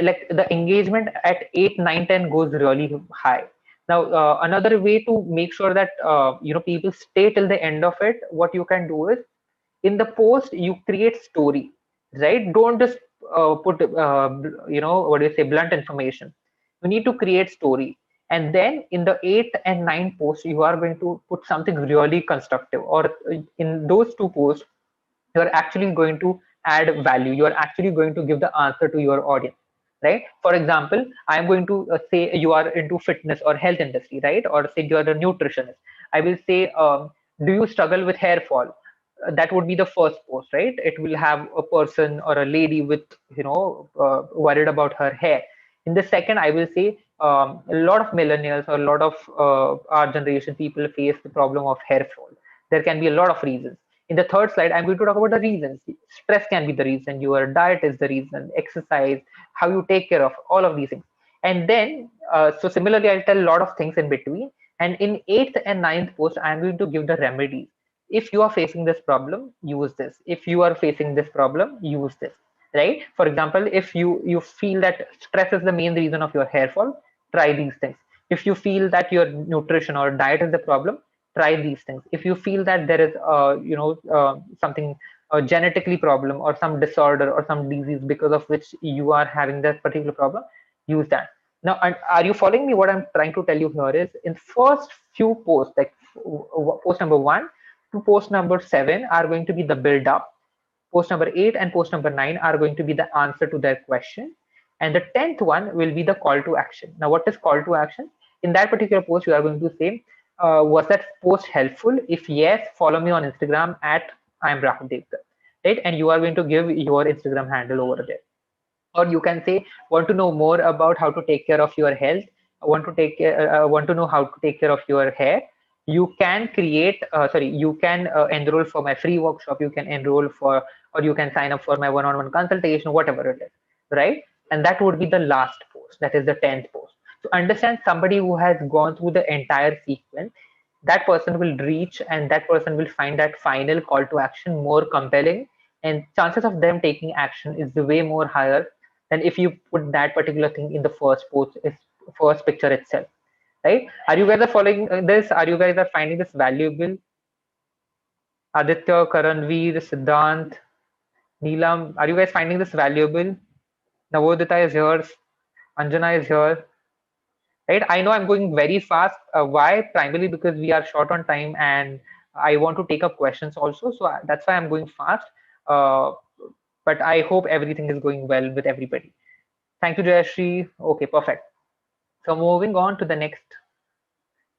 like the engagement at 8, 9, 10 goes really high. Now, another way to make sure that people stay till the end of it, what you can do is in the post you create story, right? Don't just put what do you say, blunt information. You need to create story, and then in the 8 and 9 posts you are going to put something really constructive, or in those two posts you are actually going to add value, you are actually going to give the answer to your audience, right? For example, I am going to say you are into fitness or health industry, right? Or say you are a nutritionist. I will say, do you struggle with hair fall? That would be the first post, right? It will have a person or a lady with worried about her hair. In the second, I will say, a lot of millennials or a lot of our generation people face the problem of hair fall. There can be a lot of reasons. In the third slide, I'm going to talk about the reasons. Stress can be the reason, your diet is the reason, exercise, how you take care of all of these things. And then, so similarly, I'll tell a lot of things in between. And in eighth and ninth post, I'm going to give the remedies. If you are facing this problem, use this. If you are facing this problem, use this. Right? For example, if you feel that stress is the main reason of your hair fall, try these things. If you feel that your nutrition or diet is the problem, try these things. If you feel that there is something genetically problem or some disorder or some disease because of which you are having that particular problem, use that. Now, are you following me? What I'm trying to tell you here is, in first few posts, like post number 1 to post number 7 are going to be the build up. Post number 8 and post number 9 are going to be the answer to their question, and the 10th one will be the call to action. Now, what is call to action? In that particular post, you are going to say, was that post helpful? If yes, follow me on Instagram at I am Rahul Devkar, right? And you are going to give your Instagram handle over there. Or you can say, want to know more about how to take care of your health, want to know how to take care of your hair. You can you can enroll for my free workshop, you can enroll for, or you can sign up for my one-on-one consultation, whatever it is, right? And that would be the last post, that is the 10th post. So understand, somebody who has gone through the entire sequence, that person will reach, and that person will find that final call to action more compelling, and chances of them taking action is way more higher than if you put that particular thing in the first post, is first picture itself, right? Are you guys are following this? Are you guys are finding this valuable? Aditya, Karanveer, Siddhant, Neelam, are you guys finding this valuable? Navodita is here, Anjana is here, right? I know I'm going very fast. Why? Primarily because we are short on time, and I want to take up questions also, so that's why I'm going fast. uh, but I hope everything is going well with everybody. Thank you, Jayashree. Okay, perfect. So moving on to the next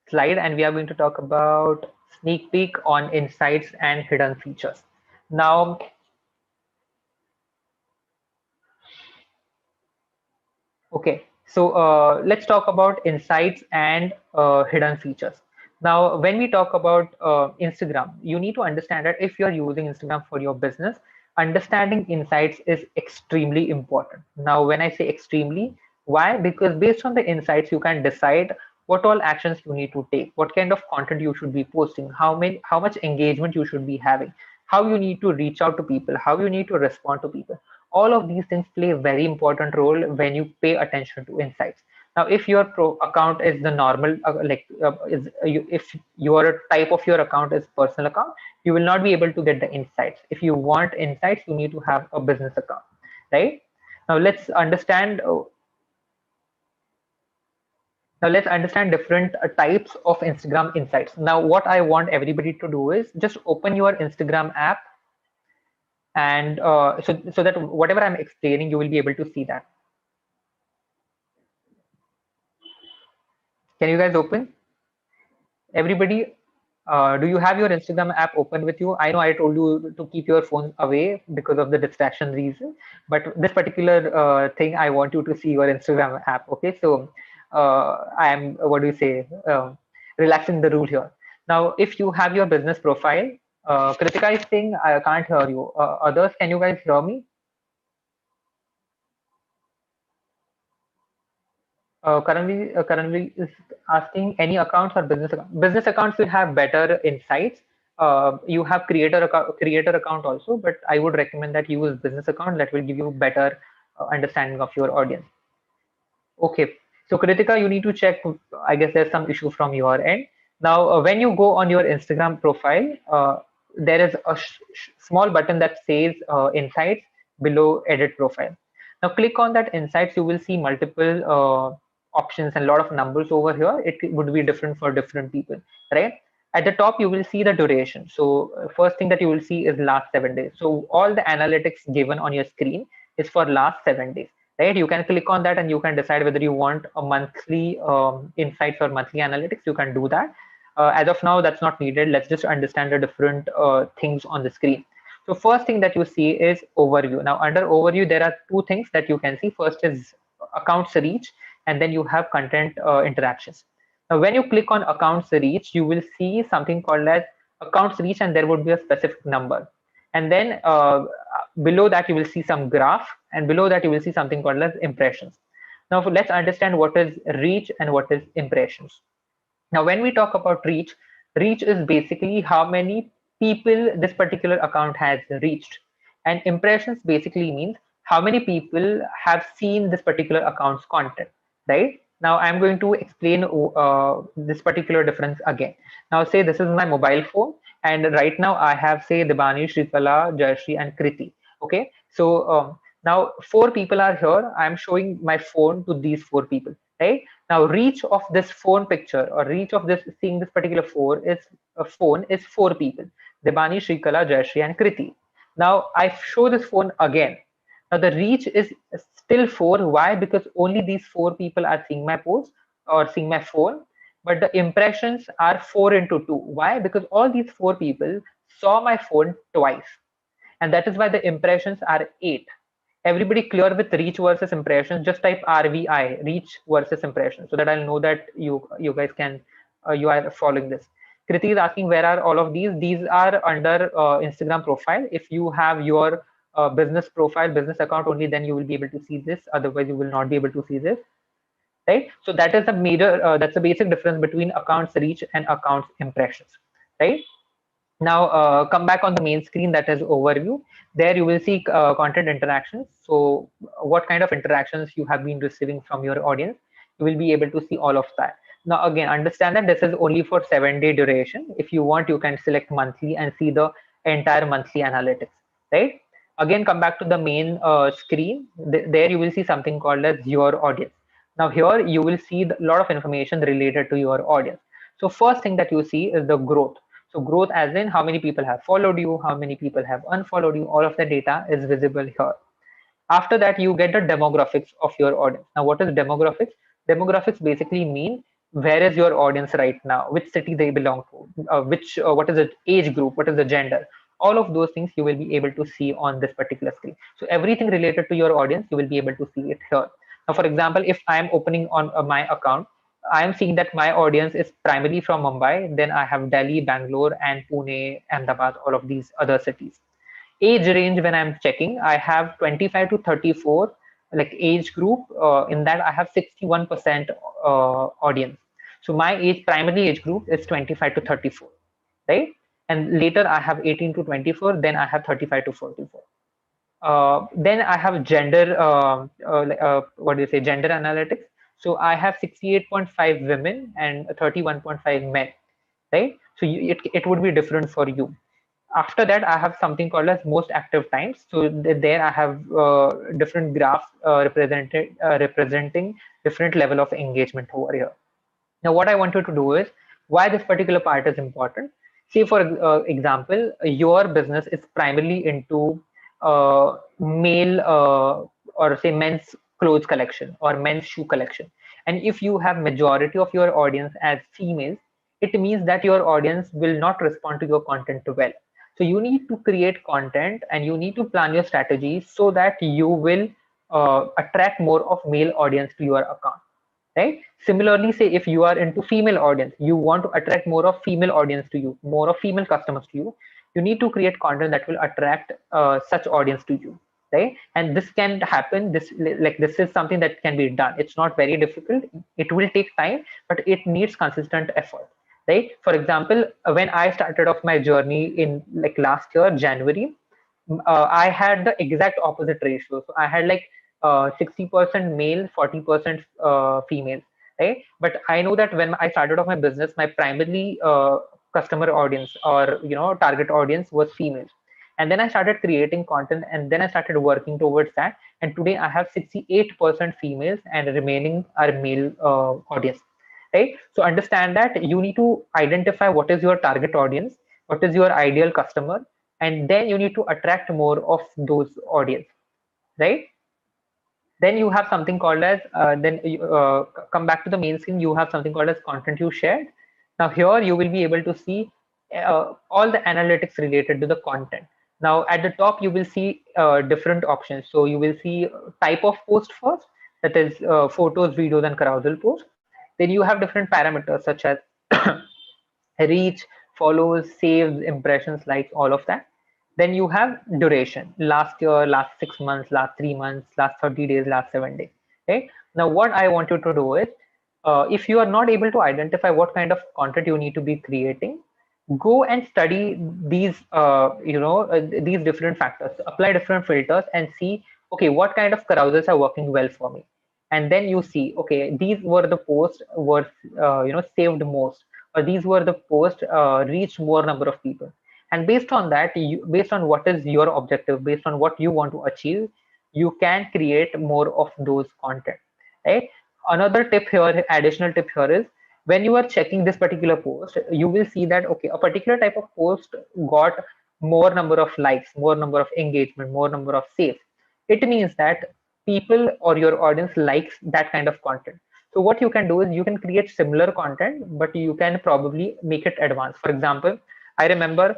slide, and we are going to talk about sneak peek on insights and hidden features. Now, okay, so let's talk about insights and hidden features. Now, when we talk about Instagram, you need to understand that if you're using Instagram for your business, understanding insights is extremely important. Now, when I say extremely, why? Because based on the insights, you can decide what all actions you need to take, what kind of content you should be posting, how much engagement you should be having. how you need to reach out to people, how you need to respond to people. All of these things play a very important role when you pay attention to insights. Now, if your account is the normal, if your type of your account is personal account, you will not be able to get the insights. If you want insights, you need to have a business account, right? Now let's understand. Now let's understand different types of Instagram insights. Now, what I want everybody to do is just open your Instagram app, and so that whatever I'm explaining, you will be able to see that. Can you guys open? Everybody, do you have your Instagram app open with you? I know I told you to keep your phone away because of the distraction reason, but this particular thing, I want you to see your Instagram app. Okay, so I am, what do you say, relaxing the rule here. Now, if you have your business profile, Kritika is saying I can't hear you. Others, can you guys hear me? Currently is asking any accounts or business account. Business accounts will have better insights. You have creator account also, but I would recommend that you use business account. That will give you better understanding of your audience. Okay. So Kritika, you need to check. I guess there's some issue from your end. Now, when you go on your Instagram profile, there is a small button that says Insights below Edit Profile. Now, click on that Insights. You will see multiple options and a lot of numbers over here. It would be different for different people, right? At the top, you will see the duration. So, first thing that you will see is last 7 days. So, all the analytics given on your screen is for last 7 days, right? You can click on that and you can decide whether you want a monthly insights or monthly analytics. You can do that. As of now, that's not needed. Let's just understand the different things on the screen. So first thing that you see is overview. Now under overview, there are two things that you can see. First is accounts reach, and then you have content interactions. Now when you click on accounts reach, you will see something called as accounts reach, and there would be a specific number. And then below that, you will see some graph, and below that, you will see something called as impressions. Now, let's understand what is reach and what is impressions. Now, when we talk about reach, reach is basically how many people this particular account has reached. And impressions basically means how many people have seen this particular account's content, right? Now, I'm going to explain this particular difference again. Now, say this is my mobile phone, and right now I have, say, Debani, Shrikala, Jayashree, and Kriti. Okay, so now four people are here. I'm showing my phone to these four people, right? Now, reach of this phone picture or reach of this seeing this particular phone is four people: Debani, Shrikala, Jayashree, and Kriti. Now, I show this phone again. Now, the reach is still four. Why? Because only these four people are seeing my post or seeing my phone, but the impressions are 4 into 2. Why? Because all these four people saw my phone twice, and that is why the impressions are 8. Everybody clear with reach versus impressions? Just type RVI, reach versus impression, so that I'll know that you guys can you are following this. Kriti is asking where are all of these? These are under Instagram profile. If you have your business profile, business account only, then you will be able to see this. Otherwise, you will not be able to see this, right? So that is a major, that's a basic difference between accounts reach and accounts impressions, right? Now come back on the main screen, that is overview. There you will see content interactions. So what kind of interactions you have been receiving from your audience, you will be able to see all of that. Now again, understand that this is only for 7 day duration. If you want, you can select monthly and see the entire monthly analytics, right? Again, come back to the main screen. There you will see something called as your audience. Now here you will see a lot of information related to your audience. So first thing that you see is the growth. So growth as in how many people have followed you, how many people have unfollowed you, all of the data is visible here. After that, you get the demographics of your audience. Now, what is demographics? Demographics basically mean where is your audience right now, which city they belong to, what is the age group, what is the gender. All of those things you will be able to see on this particular screen. So everything related to your audience, you will be able to see it here. Now, for example, if I am opening on my account, I am seeing that my audience is primarily from Mumbai. Then I have Delhi, Bangalore, and Pune, Ahmedabad, all of these other cities. Age range, when I'm checking, I have 25 to 34, like age group. In that, I have 61% audience. So my primary age group is 25 to 34, right? and later I have 18 to 24, then I have 35 to 44. Then I have gender, what do you say, gender analytics. So I have 68.5 women and 31.5 men, right? So it would be different for you. After that, I have something called as most active times. So there I have different graphs representing different level of engagement over here. Now, what I wanted to do is why this particular part is important. See, for example, your business is primarily into male or say men's clothes collection or men's shoe collection. And if you have majority of your audience as females, it means that your audience will not respond to your content well. So you need to create content and you need to plan your strategy so that you will attract more of male audience to your account, right? Similarly, say if you are into female audience, you want to attract more of female audience to you, more of female customers to you, you need to create content that will attract such audience to you, right? And this can happen, this is something that can be done. It's not very difficult, it will take time, but it needs consistent effort, right? For example, when I started off my journey in like last year January, I had the exact opposite ratio. So I had like 60% male, 40% female, right? But I know that when I started off my business, my primary customer audience or target audience was females. And then I started creating content, and then I started working towards that. And today I have 68% females, and remaining are male audience, right? So understand that you need to identify what is your target audience, what is your ideal customer, and then you need to attract more of those audience, right? Then you have something called as then you, come back to the main screen, you have something called as content you shared. Now here you will be able to see all the analytics related to the content. Now at the top you will see different options. So you will see type of post first, that is photos, videos, and carousel posts. Then you have different parameters such as reach, follows, saves, impressions, likes, all of that. Then you have duration, last year, last 6 months, last 3 months, last 30 days, last 7 days. Okay. Now, what I want you to do is, if you are not able to identify what kind of content you need to be creating, go and study these, these different factors, apply different filters, and see, okay, what kind of carousels are working well for me. And then you see, okay, these were the posts were, saved most, or these were the posts reached more number of people. And based on that, based on what is your objective, based on what you want to achieve, you can create more of those content, right? Another tip here, additional tip here is, when you are checking this particular post, you will see that, okay, a particular type of post got more number of likes, more number of engagement, more number of saves. It means that people or your audience likes that kind of content. So what you can do is you can create similar content, but you can probably make it advanced. For example, I remember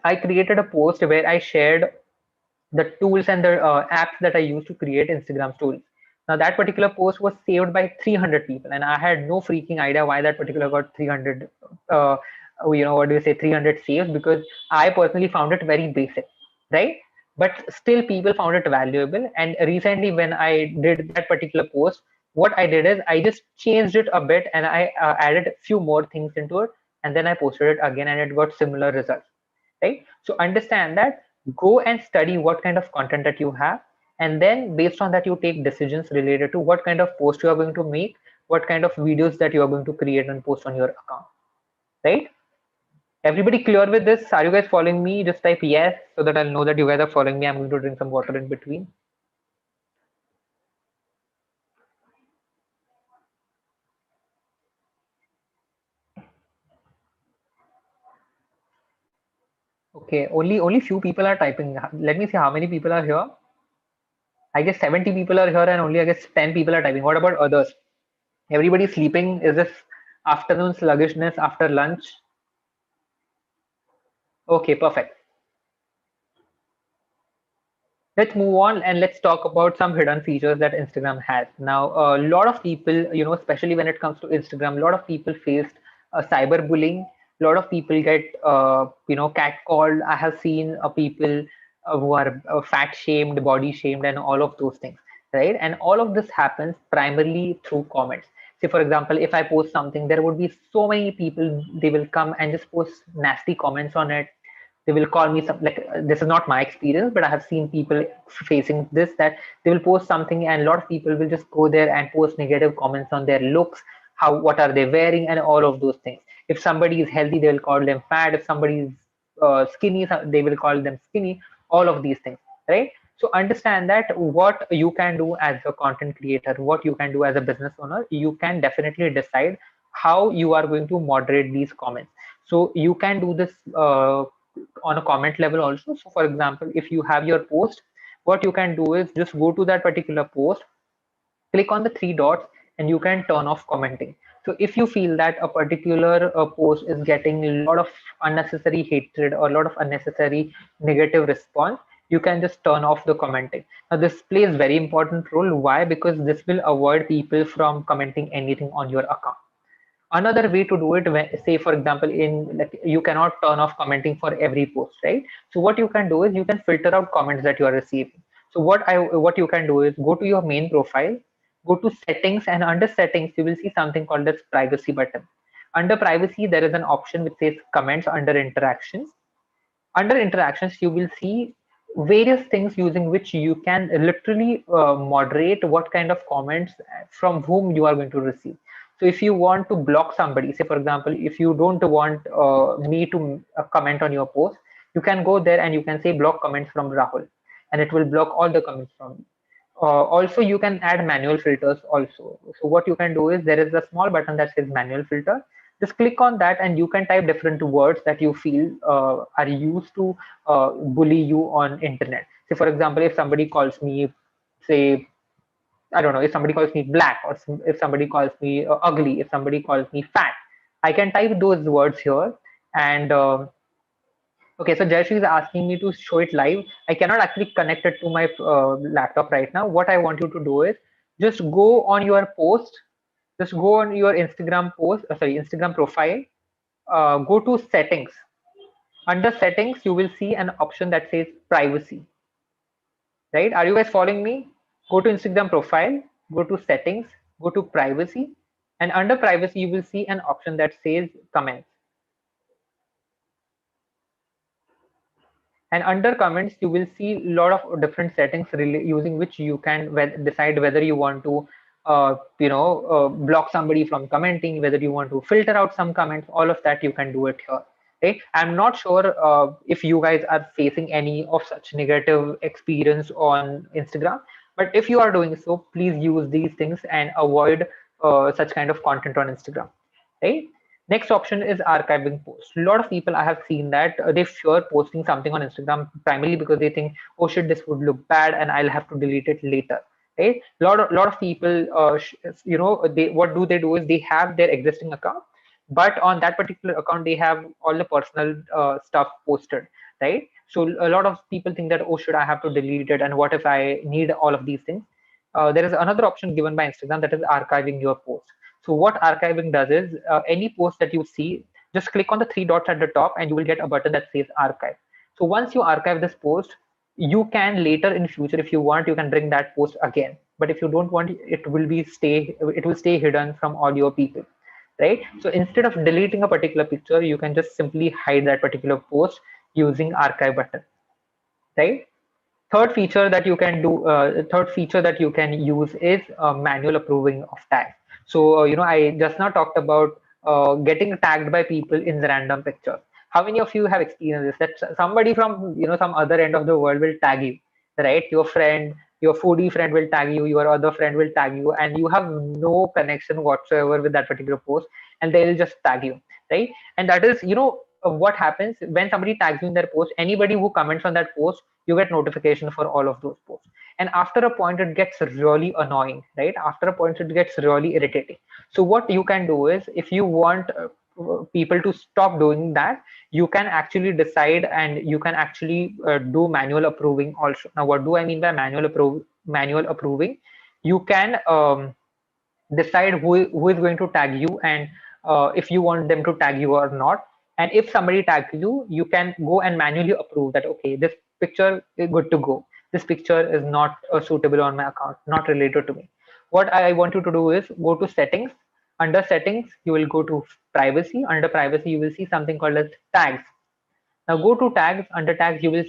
I created a post where I shared the tools and the apps that I use to create Instagram stories. Now that particular post was saved by 300 people, and I had no freaking idea why that particular got 300. What do you say, 300 saves, because I personally found it very basic, right? But still, people found it valuable. And recently, when I did that particular post, what I did is I just changed it a bit and I added a few more things into it, and then I posted it again, and it got similar results, right? So understand that, go and study what kind of content that you have, and then based on that you take decisions related to what kind of post you are going to make, what kind of videos that you are going to create and post on your account, right? Everybody clear with this? Are you guys following me? Just type yes so that I'll know that you guys are following me. I'm going to drink some water in between. Okay, only few people are typing. Let me see how many people are here. I guess 70 people are here, and only I guess 10 people are typing. What about others? Everybody sleeping? Is this afternoon sluggishness after lunch? Okay, perfect. Let's move on and let's talk about some hidden features that Instagram has. Now, a lot of people, especially when it comes to Instagram, a lot of people faced cyberbullying. A lot of people get, catcalled. I have seen people who are fat shamed, body shamed, and all of those things, right? And all of this happens primarily through comments. Say for example, if I post something, there would be so many people, they will come and just post nasty comments on it. They will call me some, like, this is not my experience, but I have seen people facing this, that they will post something and a lot of people will just go there and post negative comments on their looks, how, what are they wearing, and all of those things. If somebody is healthy, they will call them fat. If somebody is skinny, they will call them skinny. All of these things, right? So understand that what you can do as a content creator, what you can do as a business owner, you can definitely decide how you are going to moderate these comments. So you can do this on a comment level also. So for example, if you have your post, what you can do is just go to that particular post, click on the three dots, and you can turn off commenting. So if you feel that a particular post is getting a lot of unnecessary hatred or a lot of unnecessary negative response, you can just turn off the commenting. Now this plays very important role. Why? Because this will avoid people from commenting anything on your account. Another way to do it, when, say for example, in, like, you cannot turn off commenting for every post, right? So what you can do is you can filter out comments that you are receiving. So what you can do is go to your main profile, go to settings, and under settings you will see something called as privacy button. Under privacy there is an option which says comments. Under interactions, you will see various things using which you can literally moderate what kind of comments from whom you are going to receive. So if you want to block somebody, say for example, if you don't want me to comment on your post, you can go there and you can say block comments from Rahul, and it will block all the comments from me. Also, you can add manual filters also. So what you can do is there is a small button that says manual filter. Just click on that and you can type different words that you feel are used to bully you on internet. Say for example, if somebody calls me, say, I don't know, if somebody calls me black, or if somebody calls me ugly, if somebody calls me fat, I can type those words here. And okay, so Jayashree is asking me to show it live. I cannot actually connect it to my laptop right now. What I want you to do is just go on your post, just go on your Instagram post, Instagram profile, go to settings. Under settings, you will see an option that says privacy, right? Are you guys following me? Go to Instagram profile, go to settings, go to privacy, and under privacy, you will see an option that says comments. And under comments, you will see a lot of different settings using which you can decide whether you want to, block somebody from commenting, whether you want to filter out some comments. All of that you can do it here. Right? I'm not sure if you guys are facing any of such negative experience on Instagram, but if you are doing so, please use these things and avoid such kind of content on Instagram. Right? Next option is archiving posts. A lot of people I have seen that they fear posting something on Instagram primarily because they think, oh shit, this would look bad and I'll have to delete it later. Right? Lot of people, they, what do they do is they have their existing account, but on that particular account they have all the personal stuff posted. Right? So a lot of people think that, oh, should I have to delete it? And what if I need all of these things? There is another option given by Instagram, that is archiving your post. So what archiving does is any post that you see, just click on the three dots at the top and you will get a button that says archive. So once you archive this post, you can later in future, if you want, you can bring that post again. But if you don't want, it will stay hidden from all your people, right? So instead of deleting a particular picture, you can just simply hide that particular post using archive button, right? Third feature that you can use is manual approving of tags. So I just now talked about getting tagged by people in the random pictures. How many of you have experienced this, that somebody from some other end of the world will tag you, right? Your friend, your foodie friend will tag you, your other friend will tag you, and you have no connection whatsoever with that particular post, and they'll just tag you, right? And that is what happens when somebody tags you in their post. Anybody who comments on that post, you get notification for all of those posts. And after a point, it gets really annoying, right? After a point, it gets really irritating. So what you can do is, if you want people to stop doing that, you can actually decide and you can actually do manual approving also. Now, what do I mean by manual approving? You can decide who is going to tag you, and if you want them to tag you or not. And if somebody tags you, you can go and manually approve that, okay, this picture is good to go, this picture is not suitable on my account, not related to me. What I want you to do is go to settings, Under settings, you will go to privacy. Under privacy, you will see something called as tags. Now go to tags. Under tags, you will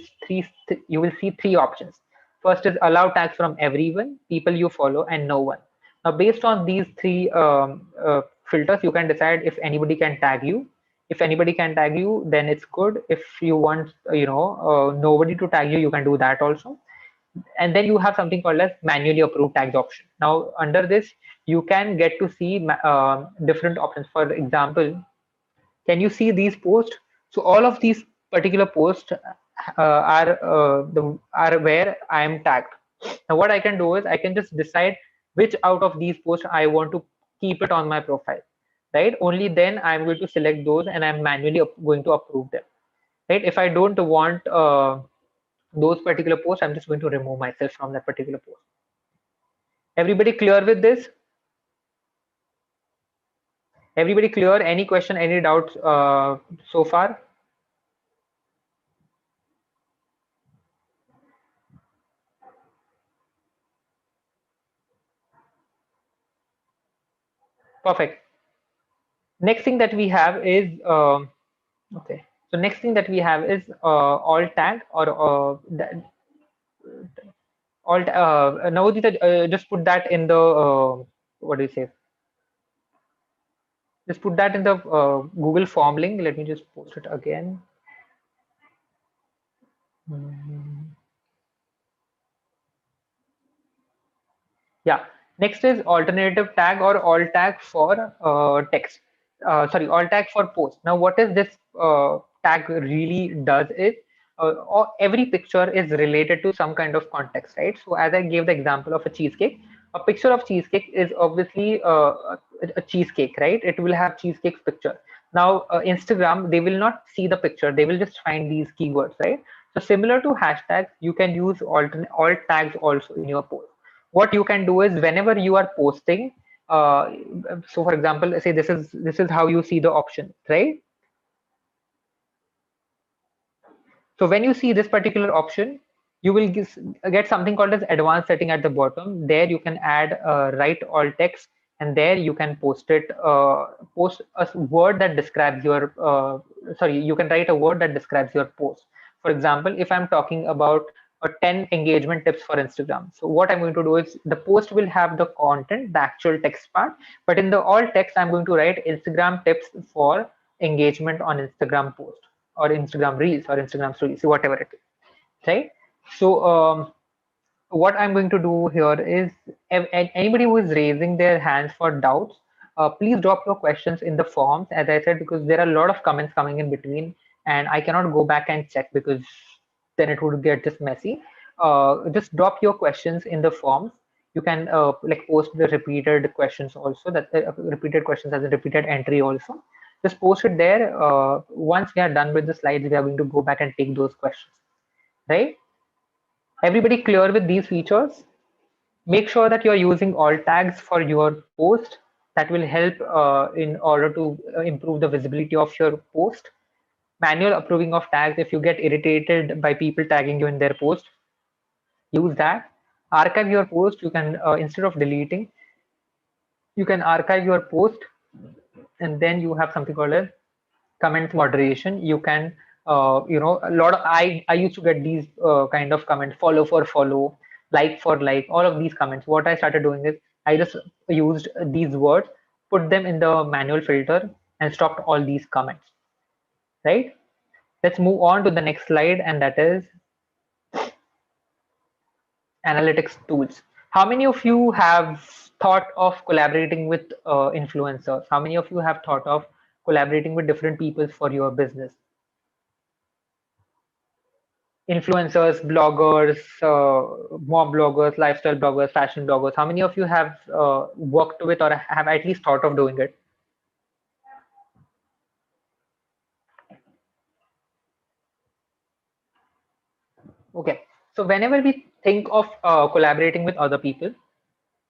see three options. First is allow tags from everyone, people you follow, and no one. Now based on these three filters, you can decide if anybody can tag you. If anybody can tag you, then it's good. If you want, nobody to tag you, you can do that also. And then you have something called as manually approved tags option. Now under this, you can get to see different options. For example, can you see these posts? So all of these particular posts are where I am tagged. Now what I can do is I can just decide which out of these posts I want to keep it on my profile, right? Only then I'm going to select those and I'm manually going to approve them, right? If I don't want those particular posts, I'm just going to remove myself from that particular post. Everybody clear with this? Everybody clear? Any question, any doubts so far? Perfect. Next thing that we have is okay. So next thing that we have is alt tag or alt. Navodita, just put that in the what do you say? Just put that in the Google form link. Let me just post it again. Mhm. Yeah. Next is alternative tag or alt tag for text. Sorry, alt tag for post. Now, what is this tag really does is every picture is related to some kind of context, right? So, as I gave the example of a cheesecake, a picture of cheesecake is obviously a cheesecake, right? It will have cheesecake's picture. Now, Instagram, they will not see the picture; they will just find these keywords, right? So, similar to hashtags, you can use alt tags also in your post. What you can do is whenever you are posting, uh, so for example, say this is how you see the option, right? So when you see this particular option, you will get something called as advanced setting at the bottom. There you can add write all text, and there you can post a word that describes your sorry, you can write a word that describes your post. For example, if I'm talking about 10 engagement tips for Instagram, so what I'm going to do is the post will have the content, the actual text part, but in the all text, I'm going to write Instagram tips for engagement on Instagram post or Instagram Reels or Instagram Stories, whatever it is, right? So what I'm going to do here is anybody who is raising their hands for doubts, please drop your questions in the forms, as I said, because there are a lot of comments coming in between, and I cannot go back and check because then it would get just messy. Just drop your questions in the forms. You can like post the repeated questions also, that repeated questions as a repeated entry also. Just post it there. Once we are done with the slides, we are going to go back and take those questions, right? Everybody clear with these features? Make sure that you're using alt tags for your post. That will help in order to improve the visibility of your post. Manual approving of tags. If you get irritated by people tagging you in their post, use that. Archive your post. You can instead of deleting, you can archive your post, and then you have something called as comment moderation. You can a lot of I used to get these kind of comments, follow for follow, like for like, all of these comments. What I started doing is I just used these words, put them in the manual filter, and stopped all these comments, right? Let's move on to the next slide, and that is analytics tools. How many of you have thought of collaborating with influencers? How many of you have thought of collaborating with different people for your business? Influencers, bloggers, mom bloggers, lifestyle bloggers, fashion bloggers. How many of you have worked with or have at least thought of doing it? Okay. So whenever we think of collaborating with other people,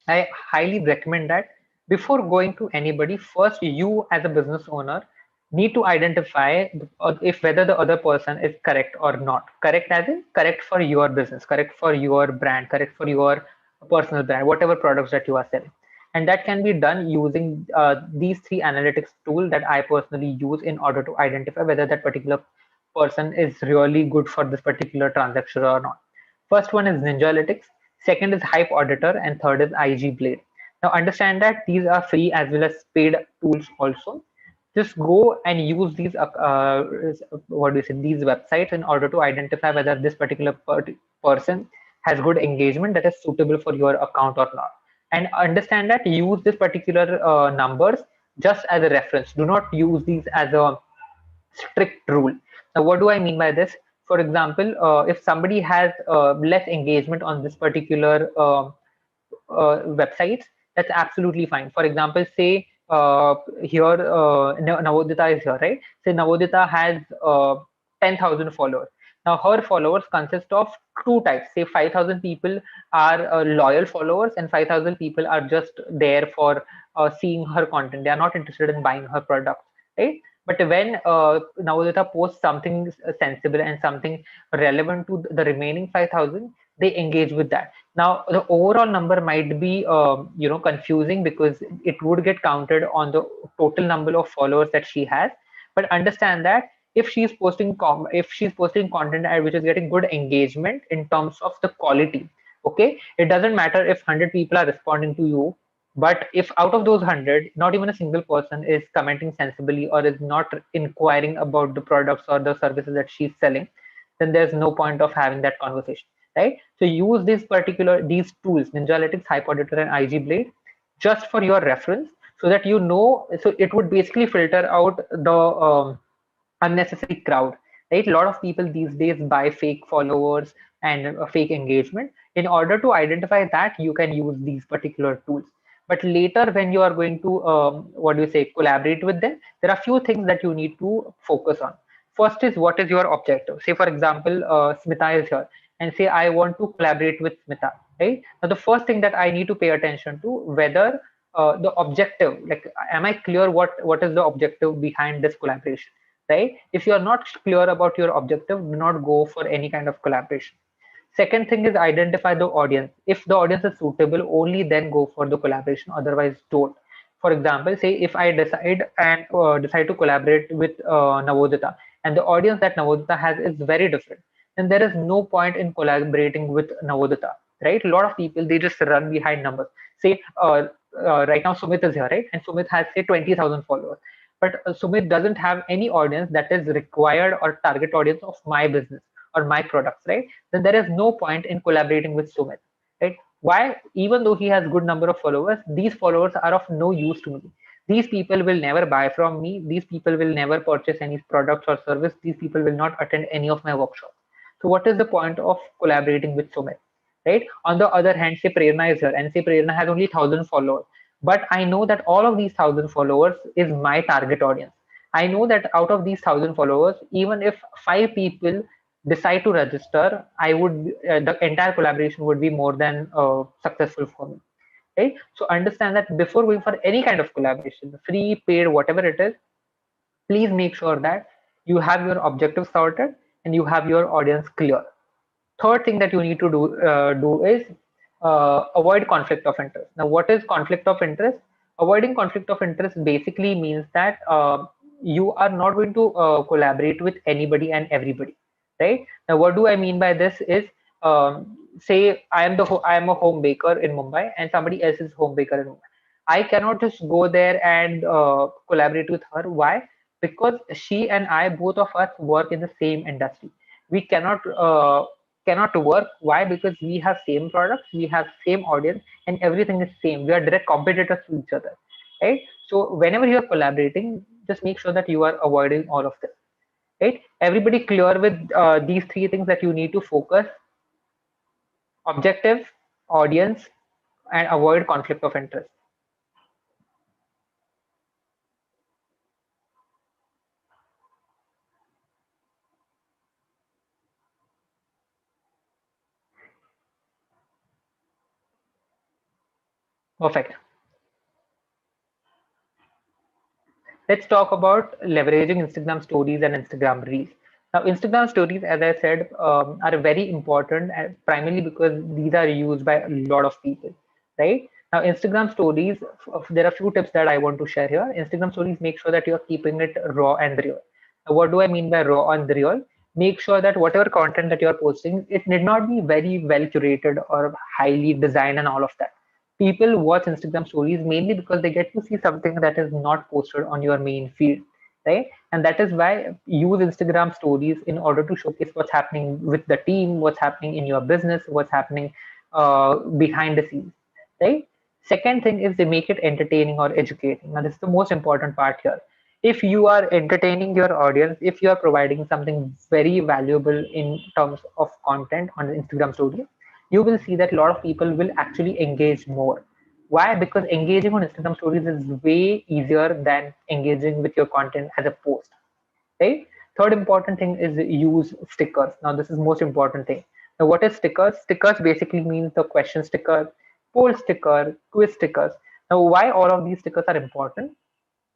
I highly recommend that before going to anybody, first you as a business owner need to identify if whether the other person is correct or not. Correct as in correct for your business, correct for your brand, correct for your personal brand, whatever products that you are selling. And that can be done using these three analytics tools that I personally use in order to identify whether that particular person is really good for this particular transaction or not. First one is Ninjalytics, second is Hype Auditor, and third is IG Blade. Now understand that these are free as well as paid tools also. Just go and use these what do you say, these websites in order to identify whether this particular person has good engagement that is suitable for your account or not. And understand that use this particular numbers just as a reference. Do not use these as a strict rule. Now, what do I mean by this? For example, if somebody has less engagement on this particular websites, that's absolutely fine. For example, say here Navodita is here, right? Say Navodita has 10,000 followers. Now her followers consist of two types. Say 5,000 people are loyal followers, and 5,000 people are just there for seeing her content. They are not interested in buying her products, right? But when Navodita posts something sensible and something relevant to the remaining 5,000, they engage with that. Now the overall number might be confusing because it would get counted on the total number of followers that she has. But understand that if she's posting content which is getting good engagement in terms of the quality, okay, it doesn't matter if 100 people are responding to you, but if out of those 100 not even a single person is commenting sensibly or is not inquiring about the products or the services that she's selling, then there's no point of having that conversation, right? So use these tools, Ninjalytics, Hypauditor, and IG Blade, just for your reference, so that you know. So it would basically filter out the unnecessary crowd, right? A lot of people these days buy fake followers and fake engagement. In order to identify that, you can use these particular tools. But later, when you are going to what do you say, collaborate with them, there are few things that you need to focus on. First is, what is your objective? Say for example, Smita is here, and say I want to collaborate with Smita, right? Now the first thing that I need to pay attention to, whether the objective, like, am I clear what is the objective behind this collaboration, right? If you are not clear about your objective, do not go for any kind of collaboration. Second thing is, identify the audience. If the audience is suitable, only then go for the collaboration. Otherwise, don't. For example, say if I decide to collaborate with Navodita, and the audience that Navodita has is very different, then there is no point in collaborating with Navodita, right? A lot of people, they just run behind numbers. Say right now Sumit is here, right? And Sumit has, say, 20,000 followers, but Sumit doesn't have any audience that is required or target audience of my business or my products, right? Then there is no point in collaborating with Sumit, right? Why? Even though he has good number of followers, these followers are of no use to me. These people will never buy from me. These people will never purchase any products or service. These people will not attend any of my workshops. So what is the point of collaborating with Sumit, right? On the other hand, say Prerna is here, and say Prerna has only 1,000 followers, but I know that all of these 1,000 followers is my target audience. I know that out of these 1,000 followers, even if five people decide to register, I would the entire collaboration would be more than successful for me, right? So understand that before going for any kind of collaboration, free, paid, whatever it is, please make sure that you have your objective sorted and you have your audience clear. Third thing that you need to do is avoid conflict of interest. Now, what is conflict of interest? Avoiding conflict of interest basically means that you are not going to collaborate with anybody and everybody, right? Now, what do I mean by this is, say I am a home baker in Mumbai and somebody else is home baker in Mumbai. I cannot just go there and collaborate with her. Why? Because she and I, both of us, work in the same industry. We cannot work. Why? Because we have same products, we have same audience, and everything is same. We are direct competitors to each other, right? So whenever you are collaborating, just make sure that you are avoiding all of this, right? Everybody clear with these three things that you need to focus: objective, audience, and avoid conflict of interest. Perfect. Let's talk about leveraging Instagram stories and Instagram reels. Now, Instagram stories, as I said, are very important, primarily because these are used by a lot of people, right? Now, Instagram stories, there are few tips that I want to share here. Instagram stories, make sure that you're keeping it raw and real. Now, what do I mean by raw and real? Make sure that whatever content that you're posting, it need not be very well curated or highly designed and all of that. People watch Instagram stories mainly because they get to see something that is not posted on your main feed, right? And that is why use Instagram stories in order to showcase what's happening with the team, what's happening in your business, what's happening behind the scenes, right? Second thing is they make it entertaining or educating. Now, this is the most important part here. If you are entertaining your audience, if you are providing something very valuable in terms of content on the Instagram story, you will see that a lot of people will actually engage more. Why? Because engaging on Instagram stories is way easier than engaging with your content as a post, right? Third important thing is use stickers. Now, this is most important thing. Now, what is stickers? Stickers basically means the question sticker, poll sticker, quiz stickers. Now, why all of these stickers are important?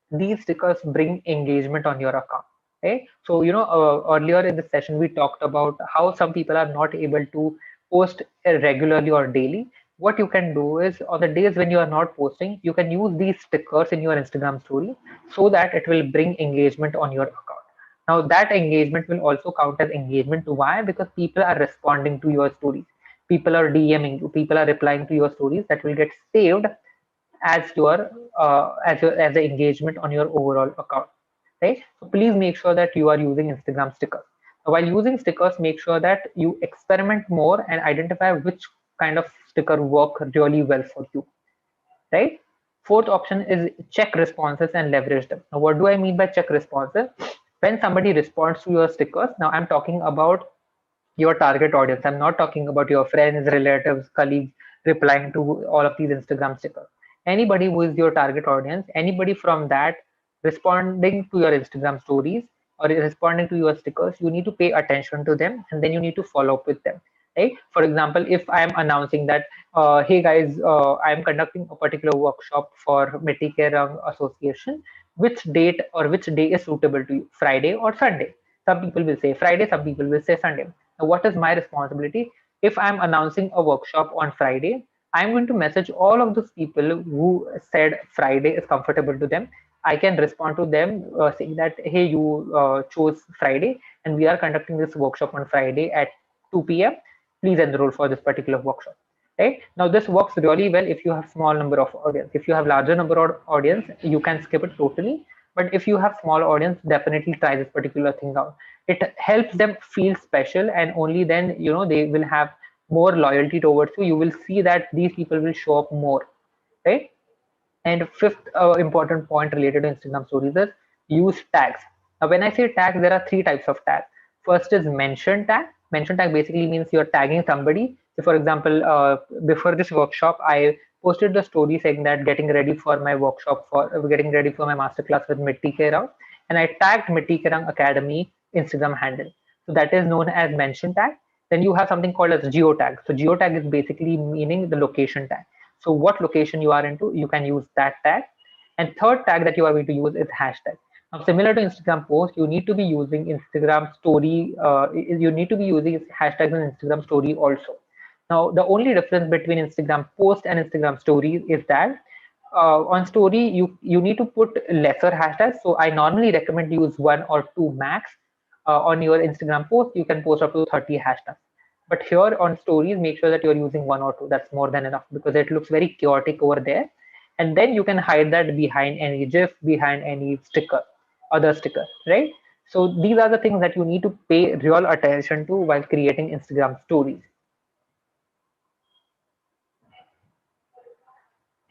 These stickers bring engagement on your account. Okay, so earlier in the session we talked about how some people are not able to post regularly or daily. What you can do is on the days when you are not posting, you can use these stickers in your Instagram story so that it will bring engagement on your account. Now that engagement will also count as engagement. Why? Because people are responding to your stories, people are DMing you, people are replying to your stories, that will get saved as as the engagement on your overall account, right? So please make sure that you are using Instagram stickers. While using stickers, make sure that you experiment more and identify which kind of sticker work really well for you, right? Fourth option is check responses and leverage them. Now, what do I mean by check responses? When somebody responds to your stickers, now I'm talking about your target audience. I'm not talking about your friends, relatives, colleagues replying to all of these Instagram stickers. Anybody who is your target audience, anybody from that responding to your Instagram stories or responding to your stickers, you need to pay attention to them and then you need to follow up with them. Right? For example, if I am announcing that, hey guys, I am conducting a particular workshop for Mitti Ke Rang Association, which date or which day is suitable to you, Friday or Sunday? Some people will say Friday, some people will say Sunday. Now, what is my responsibility? If I'm announcing a workshop on Friday, I'm going to message all of those people who said Friday is comfortable to them. I can respond to them saying that, hey, you chose Friday and we are conducting this workshop on Friday at 2 p.m. Please enroll for this particular workshop. Right? Now, this works really well if you have small number of audience. If you have larger number of audience, you can skip it totally. But if you have small audience, definitely try this particular thing out. It helps them feel special, and only then they will have more loyalty towards you. You will see that these people will show up more, right? And fifth important point related to Instagram stories is use tags. Now, when I say tags, there are three types of tags. First is mention tag. Mention tag basically means you're tagging somebody. So, for example, before this workshop, I posted the story saying that getting ready for my workshop for getting ready for my masterclass with Mitti Ke Rang, and I tagged Mitti Ke Rang Academy Instagram handle. So that is known as mention tag. Then you have something called as geotag. So geotag is basically meaning the location tag. So what location you are into, you can use that tag. And third tag that you are going to use is hashtag. Now, similar to Instagram post, you need to be using Instagram story. You need to be using hashtags in Instagram story also. Now, the only difference between Instagram post and Instagram stories is that on story you need to put lesser hashtags. So I normally recommend use one or two max. On your Instagram post, you can post up to 30 hashtags. But here on stories, make sure that you're using one or two. That's more than enough because it looks very chaotic over there. And then you can hide that behind any GIF, behind any sticker, other sticker, right? So these are the things that you need to pay real attention to while creating Instagram stories.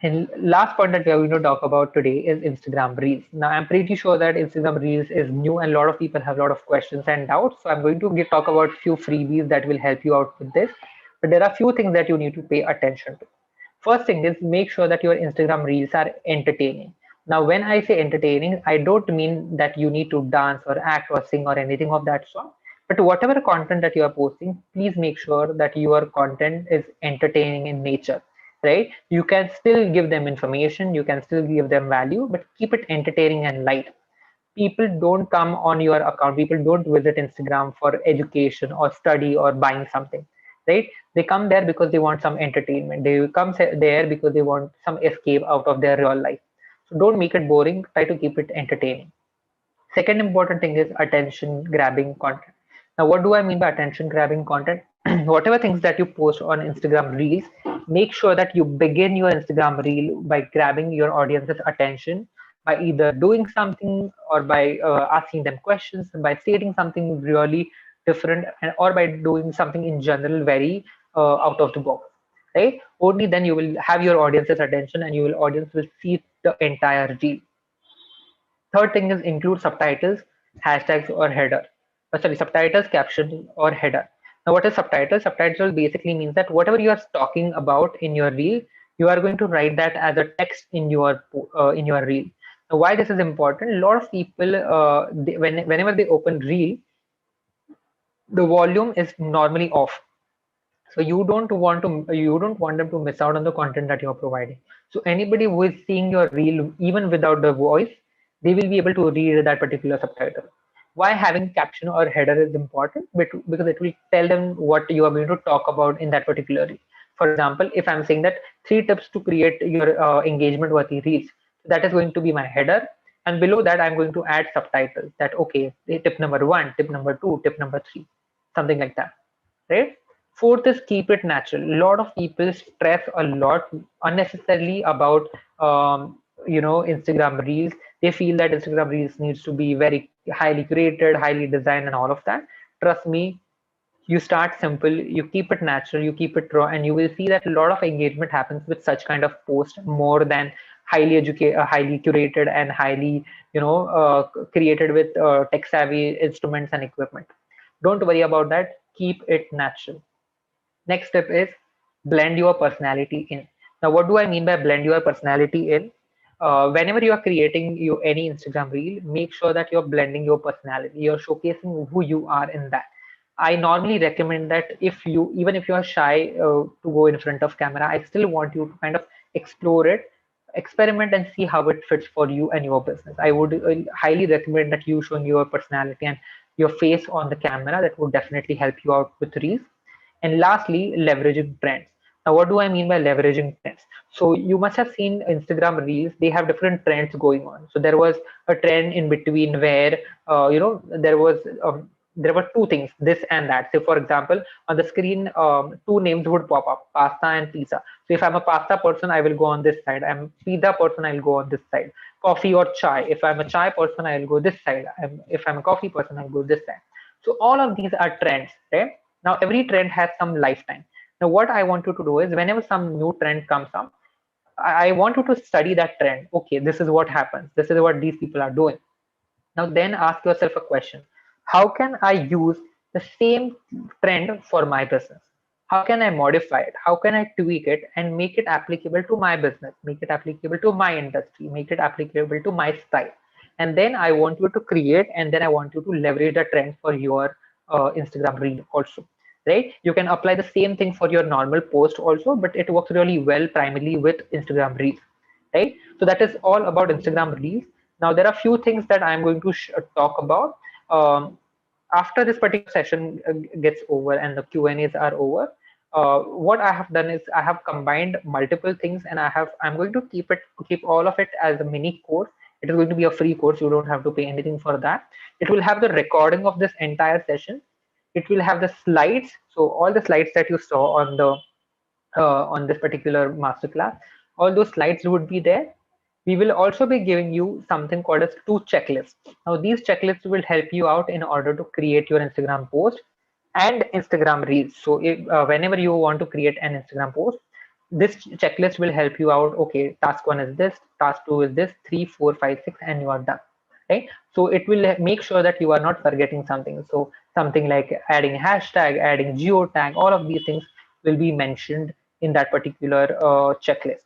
And last point that we are going to talk about today is Instagram Reels. Now, I'm pretty sure that Instagram Reels is new and a lot of people have a lot of questions and doubts. So I'm going to talk about a few freebies that will help you out with this. But there are a few things that you need to pay attention to. First thing is make sure that your Instagram Reels are entertaining. Now, when I say entertaining, I don't mean that you need to dance or act or sing or anything of that sort. But whatever content that you are posting, please make sure that your content is entertaining in nature, right? You can still give them information, you can still give them value, but keep it entertaining and light. People don't come on your account, people don't visit Instagram for education or study or buying something, right? They come there because they want some entertainment. They come there because they want some escape out of their real life. So don't make it boring. Try to keep it entertaining. Second important thing is attention grabbing content. Now, what do I mean by attention grabbing content? Whatever things that you post on Instagram Reels, make sure that you begin your Instagram Reel by grabbing your audience's attention by either doing something or by asking them questions, by stating something really different, or by doing something in general very out of the box. Right? Only then you will have your audience's attention, and your audience will see the entire reel. Third thing is include subtitles, hashtags, or header. Sorry, subtitles, caption, or header. Now, what is subtitles? Subtitles basically means that whatever you are talking about in your reel, you are going to write that as a text in your reel. Now, why this is important? A lot of people, whenever they open reel, the volume is normally off, so you don't want them to miss out on the content that you're providing. So anybody who is seeing your reel even without the voice, they will be able to read that particular subtitle. Why having caption or header is important? Because it will tell them what you are going to talk about in that particular reel. For example, if I'm saying that 3 tips to create your engagement worthy reels, that is going to be my header, and below that I'm going to add subtitles that okay, tip number 1, tip number 2, tip number 3, something like that, right? Fourth is keep it natural. A lot of people stress a lot unnecessarily about Instagram Reels. They feel that Instagram Reels needs to be very highly curated, highly designed, and all of that. Trust me, you start simple, you keep it natural, you keep it raw, and you will see that a lot of engagement happens with such kind of post more than highly curated and highly created with tech savvy instruments and equipment. Don't worry about that. Keep it natural. Next step is blend your personality in. Now, what do I mean by blend your personality in? Whenever you are creating any Instagram reel, make sure that you're blending your personality. You're showcasing who you are in that. I normally recommend that even if you are shy to go in front of camera, I still want you to kind of explore it, experiment, and see how it fits for you and your business. I would highly recommend that you showing your personality and your face on the camera. That would definitely help you out with reels. And lastly, leveraging trends. Now, what do I mean by leveraging trends? So you must have seen Instagram Reels. They have different trends going on. So there was a trend in between where there were two things, this and that. So for example, on the screen, two names would pop up, pasta and pizza. So if I'm a pasta person, I will go on this side. I'm a pizza person, I'll go on this side. Coffee or chai. If I'm a chai person, I'll go this side. If I'm a coffee person, I'll go this side. So all of these are trends, right? Now every trend has some lifetime. Now what I want you to do is whenever some new trend comes up, I want you to study that trend. Okay, this is what happens. This is what these people are doing. Now then ask yourself a question. How can I use the same trend for my business? How can I modify it? How can I tweak it and make it applicable to my business, make it applicable to my industry, make it applicable to my style? And then I want you to create, and then I want you to leverage the trend for your Instagram reel also. Right? You can apply the same thing for your normal post also, but it works really well primarily with Instagram reels. Right? So that is all about Instagram reels. Now there are few things that I'm going to talk about. Um, After this particular session gets over and the Q&As are over, what I have done is I have combined multiple things, and I'm going to keep all of it as a mini course. It is going to be a free course. You don't have to pay anything for that. It will have the recording of this entire session. It will have the slides. So all the slides that you saw on this particular masterclass, all those slides would be there. We will also be giving you something called as 2 checklists. Now, these checklists will help you out in order to create your Instagram post and Instagram reels. So, whenever you want to create an Instagram post, this checklist will help you out. Okay, task 1 is this, task 2 is this, 3, 4, 5, 6, and you are done. Right? So it will make sure that you are not forgetting something. So something like adding hashtag, adding geotag, all of these things will be mentioned in that particular checklist.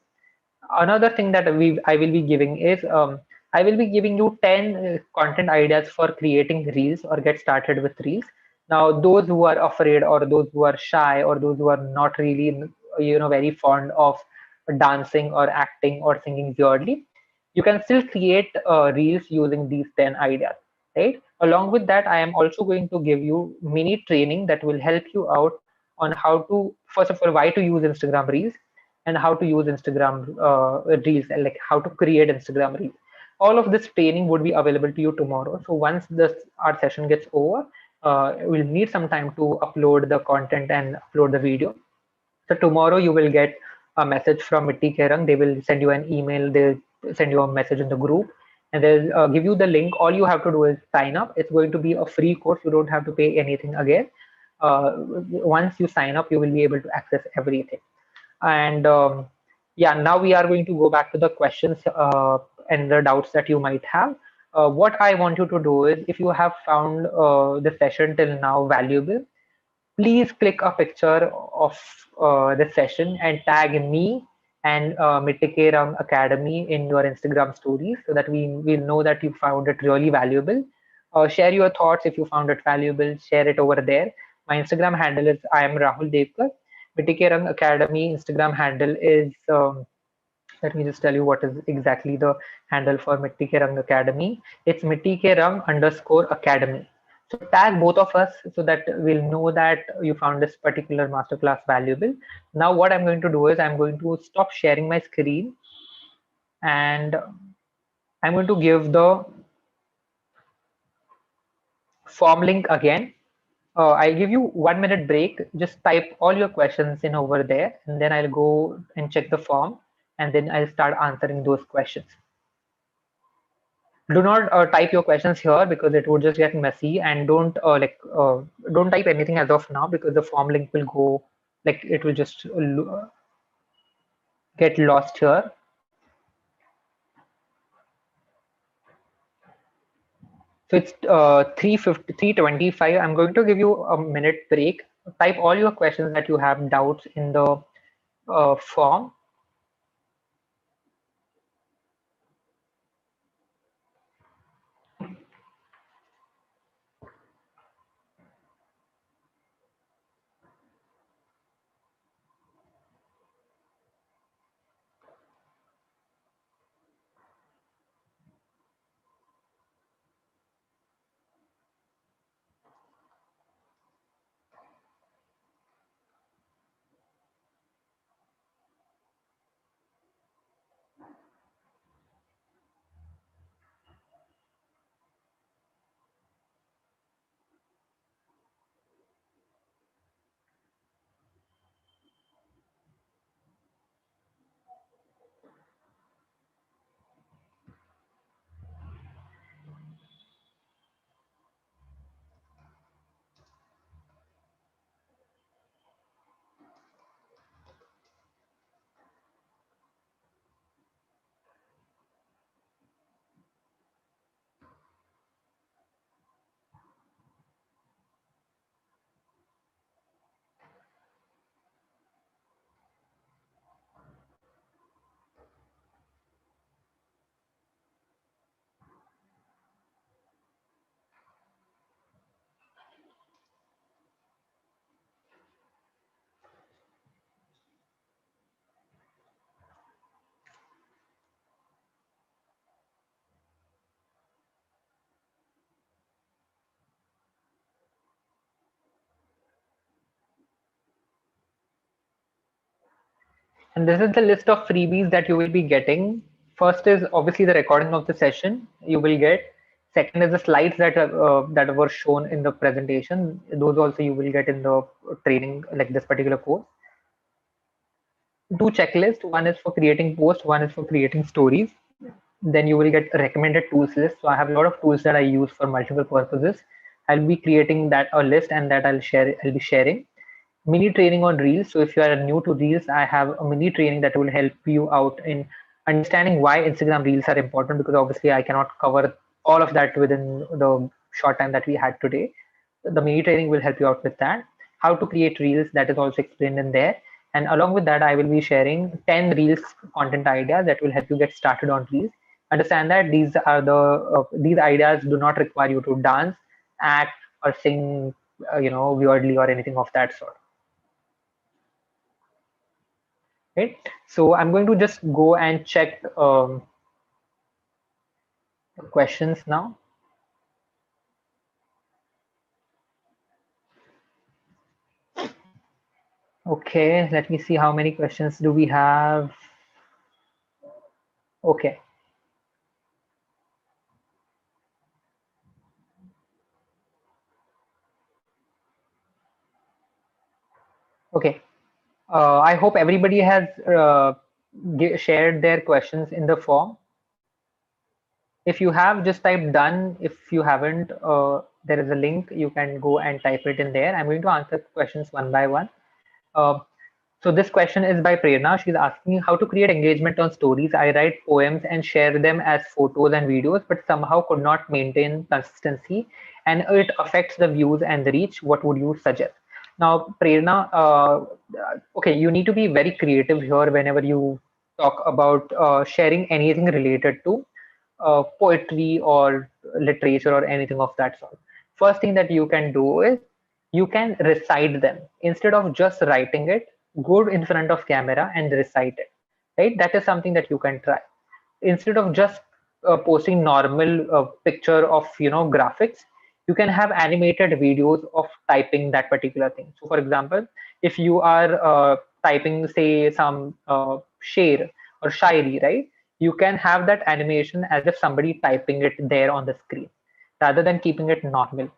Another thing that I will be giving is I will be giving you 10 content ideas for creating reels or get started with reels. Now, those who are afraid, or those who are shy, or those who are not really very fond of dancing or acting or singing weirdly, you can still create reels using these 10 ideas, right? Along with that, I am also going to give you mini training that will help you out on how to, first of all, why to use Instagram Reels, and how to use Instagram Reels, and like how to create Instagram Reels. All of this training would be available to you tomorrow. So once this our session gets over, we'll need some time to upload the content and upload the video. So tomorrow you will get a message from Mitti Ke Rang. They will send you an email. They'll send you a message in the group, and they'll give you the link. All you have to do is sign up. It's going to be a free course. You don't have to pay anything again. Once you sign up, you will be able to access everything. And yeah, now we are going to go back to the questions and the doubts that you might have. What I want you to do is, if you have found the session till now valuable, please click a picture of the session and tag me and Mitti Ke Rang Academy in your Instagram stories so that we will know that you found it really valuable. Share your thoughts if you found it valuable. Share it over there. My Instagram handle is I am Rahul Devkar. Mitti Ke Rang Academy Instagram handle is let me just tell you what is exactly the handle for Mitti Ke Rang Academy. It's Mitti Ke Rang underscore Academy. So tag both of us so that we'll know that you found this particular masterclass valuable. Now what I'm going to do is I'm going to stop sharing my screen, and I'm going to give the form link again. I'll give you 1 minute break. Just type all your questions in over there, and then I'll go and check the form, and then I'll start answering those questions. Do not type your questions here because it would just get messy, and don't type anything as of now because the form link will go, like it will just get lost here. So it's 3:50, 3:25. I'm going to give you a minute break. Type all your questions that you have doubts in the form. And this is the list of freebies that you will be getting. First is obviously the recording of the session you will get. Second is the slides that were shown in the presentation. Those also you will get in the training, like this particular course. Two checklists. One is for creating posts. One is for creating stories. Then you will get a recommended tools list. So I have a lot of tools that I use for multiple purposes. I'll be creating that a list, and that I'll be sharing. Mini training on Reels. So if you are new to Reels, I have a mini training that will help you out in understanding why Instagram Reels are important, because obviously I cannot cover all of that within the short time that we had today. The mini training will help you out with that. How to create Reels, that is also explained in there. And along with that, I will be sharing 10 Reels content ideas that will help you get started on Reels. Understand that these ideas do not require you to dance, act, or sing, weirdly or anything of that sort. Right. So I'm going to just go and check questions now. Okay, let me see how many questions do we have. Okay, okay. I hope everybody has shared their questions in the form. If you have, just type done. If you haven't, there is a link. You can go and type it in there. I'm going to answer questions one by one. Uh, so this question is by Prerna. She's asking how to create engagement on stories. I write poems and share them as photos and videos, but somehow could not maintain consistency, and it affects the views and the reach. What would you suggest? Now, Prerna, okay, you need to be very creative here whenever you talk about sharing anything related to poetry or literature or anything of that sort. First thing that you can do is you can recite them instead of just writing it. Go in front of camera and recite it. Right, that is something that you can try instead of just posting normal picture of graphics. You can have animated videos of typing that particular thing. So for example, if you are typing say some share or shairi, right, you can have that animation as if somebody typing it there on the screen rather than keeping it normal,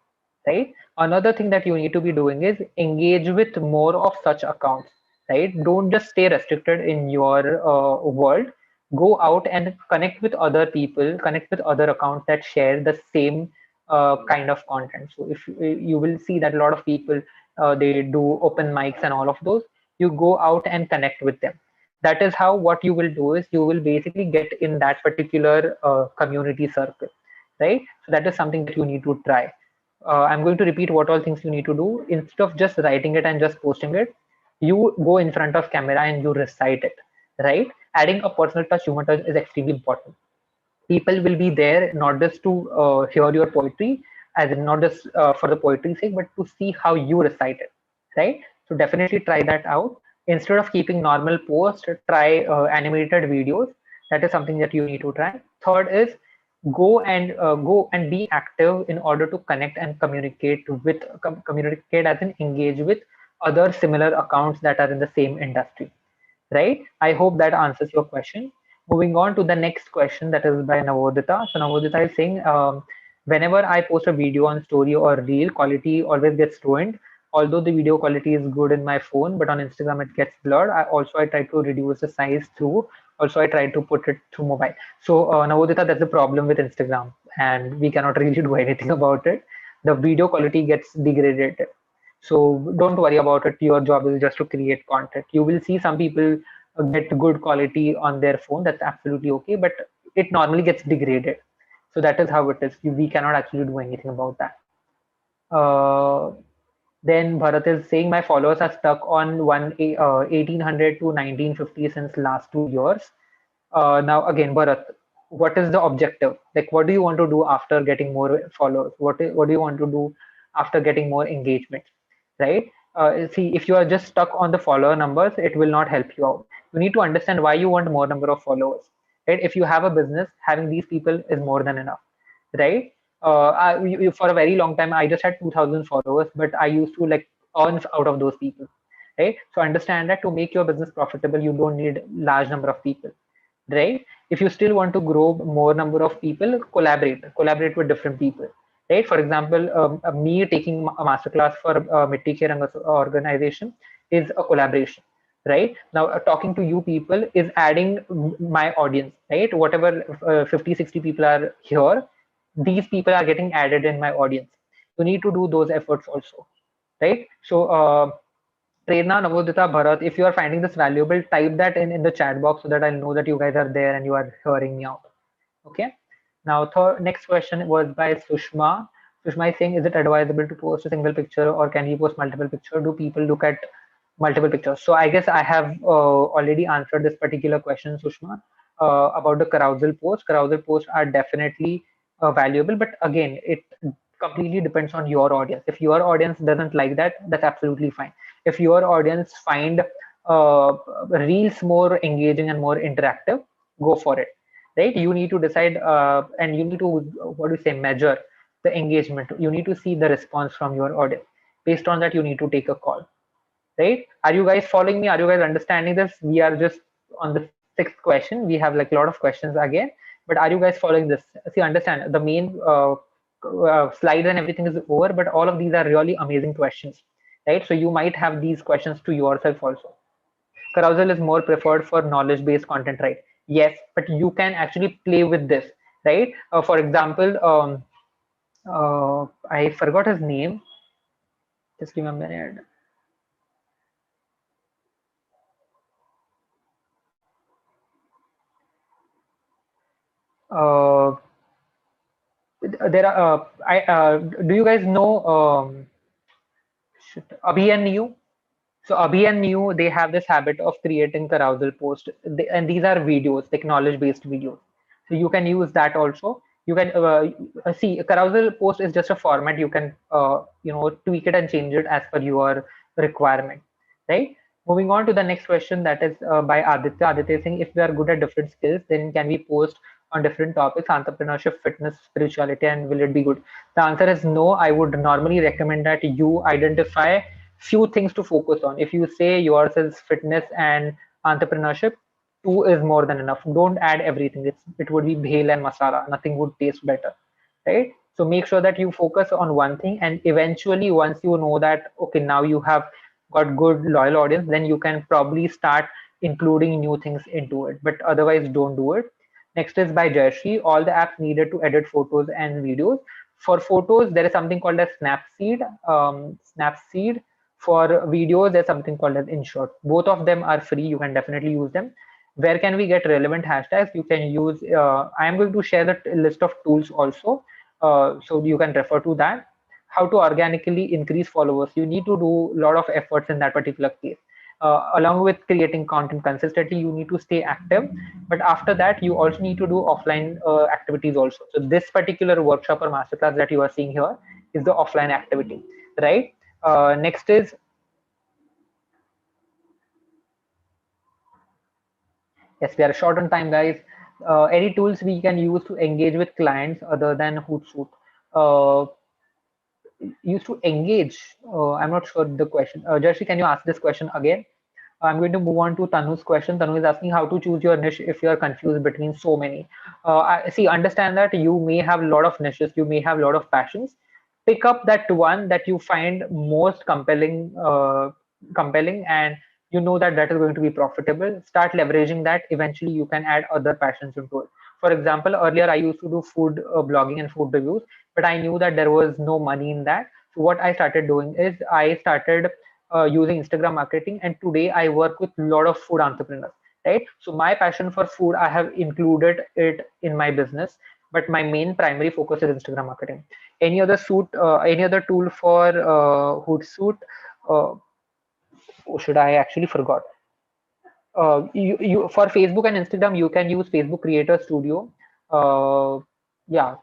right? Another thing that you need to be doing is engage with more of such accounts, right? Don't just stay restricted in your world. Go out and connect with other people, connect with other accounts that share the same kind of content. So if you will see that a lot of people, they do open mics and all of those, you go out and connect with them. That is how what you will do is you will basically get in that particular community circle, right? So that is something that you need to try. I'm going to repeat what all things you need to do. Instead of just writing it and just posting it, you go in front of camera and you recite it, right? Adding a personal touch, human touch is extremely important. People will be there not just to hear your poetry, as in not just for the poetry's sake, but to see how you recite it, right? So definitely try that out. Instead of keeping normal posts, try animated videos. That is something that you need to try. Third is go and be active in order to connect and communicate as in engage with other similar accounts that are in the same industry, right? I hope that answers your question. Moving on to the next question that is by Navodita. So Navodita is saying, whenever I post a video on story or reel, quality always gets ruined. Although the video quality is good in my phone, but on Instagram it gets blurred. I try to reduce the size through. Also, I try to put it through mobile. So Navodita, that's the problem with Instagram, and we cannot really do anything about it. The video quality gets degraded, so don't worry about it. Your job is just to create content. You will see some people get good quality on their phone. That's absolutely okay, but it normally gets degraded. So that is how it is. We cannot actually do anything about that. Uh, then Bharat is saying my followers are stuck on 1800 to 1950 since last 2 years. Now again, Bharat, what is the objective? Like, what do you want to do after getting more followers? What do you want to do after getting more engagement? Right? See, if you are just stuck on the follower numbers, it will not help you out. You need to understand why you want more number of followers. Right? If you have a business, having these people is more than enough, right? For a very long time, I just had 2,000 followers, but I used to like earn out of those people, right? So understand that to make your business profitable, you don't need large number of people, right? If you still want to grow more number of people, collaborate with different people, right? For example, me taking a masterclass for Mitti Ke Rang organization is a collaboration, right? Now talking to you people is adding my audience, right? Whatever 50 60 people are here, these people are getting added in my audience. You need to do those efforts also, right? So Prerna, Navodita, Bharat, if you are finding this valuable, type that in the chat box so that I'll know that you guys are there and you are hearing me out. Okay. Now, next question was by Sushma. Sushma is saying, is it advisable to post a single picture or can we post multiple pictures? Do people look at multiple pictures? So I guess I have already answered this particular question, Sushma, about the carousel posts. Carousel posts are definitely valuable, but again, it completely depends on your audience. If your audience doesn't like that, that's absolutely fine. If your audience find reels more engaging and more interactive, go for it, right? You need to decide and you need to, what do you say, measure the engagement. You need to see the response from your audience. Based on that, you need to take a call. right? Are you guys following me? Are you guys understanding this? We are just on the sixth question. We have like a lot of questions again, but are you guys following this? See, understand the main slides and everything is over, but all of these are really amazing questions, right? So you might have these questions to yourself also. Carousel is more preferred for knowledge based content, right? Yes, but you can actually play with this, right? For example, I forgot his name. Just give me a minute. Uh, there are I do you guys know Abhi and New? So Abhi and New, they have this habit of creating carousel posts, and these are videos, like knowledge-based videos. So you can use that also. You can see a carousel post is just a format. You can tweak it and change it as per your requirement, right? Moving on to the next question, that is by Aditya. Aditya is saying, if we are good at different skills, then can we post on different topics, entrepreneurship, fitness, spirituality, and will it be good? The answer is no. I would normally recommend that you identify few things to focus on. If you say yours is fitness and entrepreneurship, two is more than enough. Don't add everything. It would be bhel and masala. Nothing would taste better, right? So make sure that you focus on one thing, and eventually, once you know that okay, now you have got good loyal audience, then you can probably start including new things into it. But otherwise, don't do it. Next is by Jayashree. All the apps needed to edit photos and videos. For photos, there is something called as Snapseed. Snapseed. For videos, there's something called as InShot. Both of them are free. You can definitely use them. Where can we get relevant hashtags? You can use. I am going to share the list of tools also, so you can refer to that. How to organically increase followers? You need to do a lot of efforts in that particular case. Along with creating content consistently, you need to stay active. But after that, you also need to do offline activities also. So this particular workshop or masterclass that you are seeing here is the offline activity, right? Next is, yes, we are short on time, guys. Any tools we can use to engage with clients other than Hootsuite? Uh, Used to engage. I'm not sure the question. Jershi, can you ask this question again? I'm going to move on to Tanu's question. Tanu is asking how to choose your niche if you are confused between so many. See, understand that you may have a lot of niches, you may have a lot of passions. Pick up that one that you find most compelling, and you know that that is going to be profitable. Start leveraging that. Eventually, you can add other passions into it. For example, earlier I used to do food blogging and food reviews, but I knew that there was no money in that. So what I started doing is I started using Instagram marketing, and today I work with a lot of food entrepreneurs. Right. So my passion for food, I have included it in my business, but my main primary focus is Instagram marketing. Any other tool for Hootsuite? Uh, oh, should I actually forgot? You for Facebook and Instagram, you can use Facebook Creator Studio. Uh, yeah,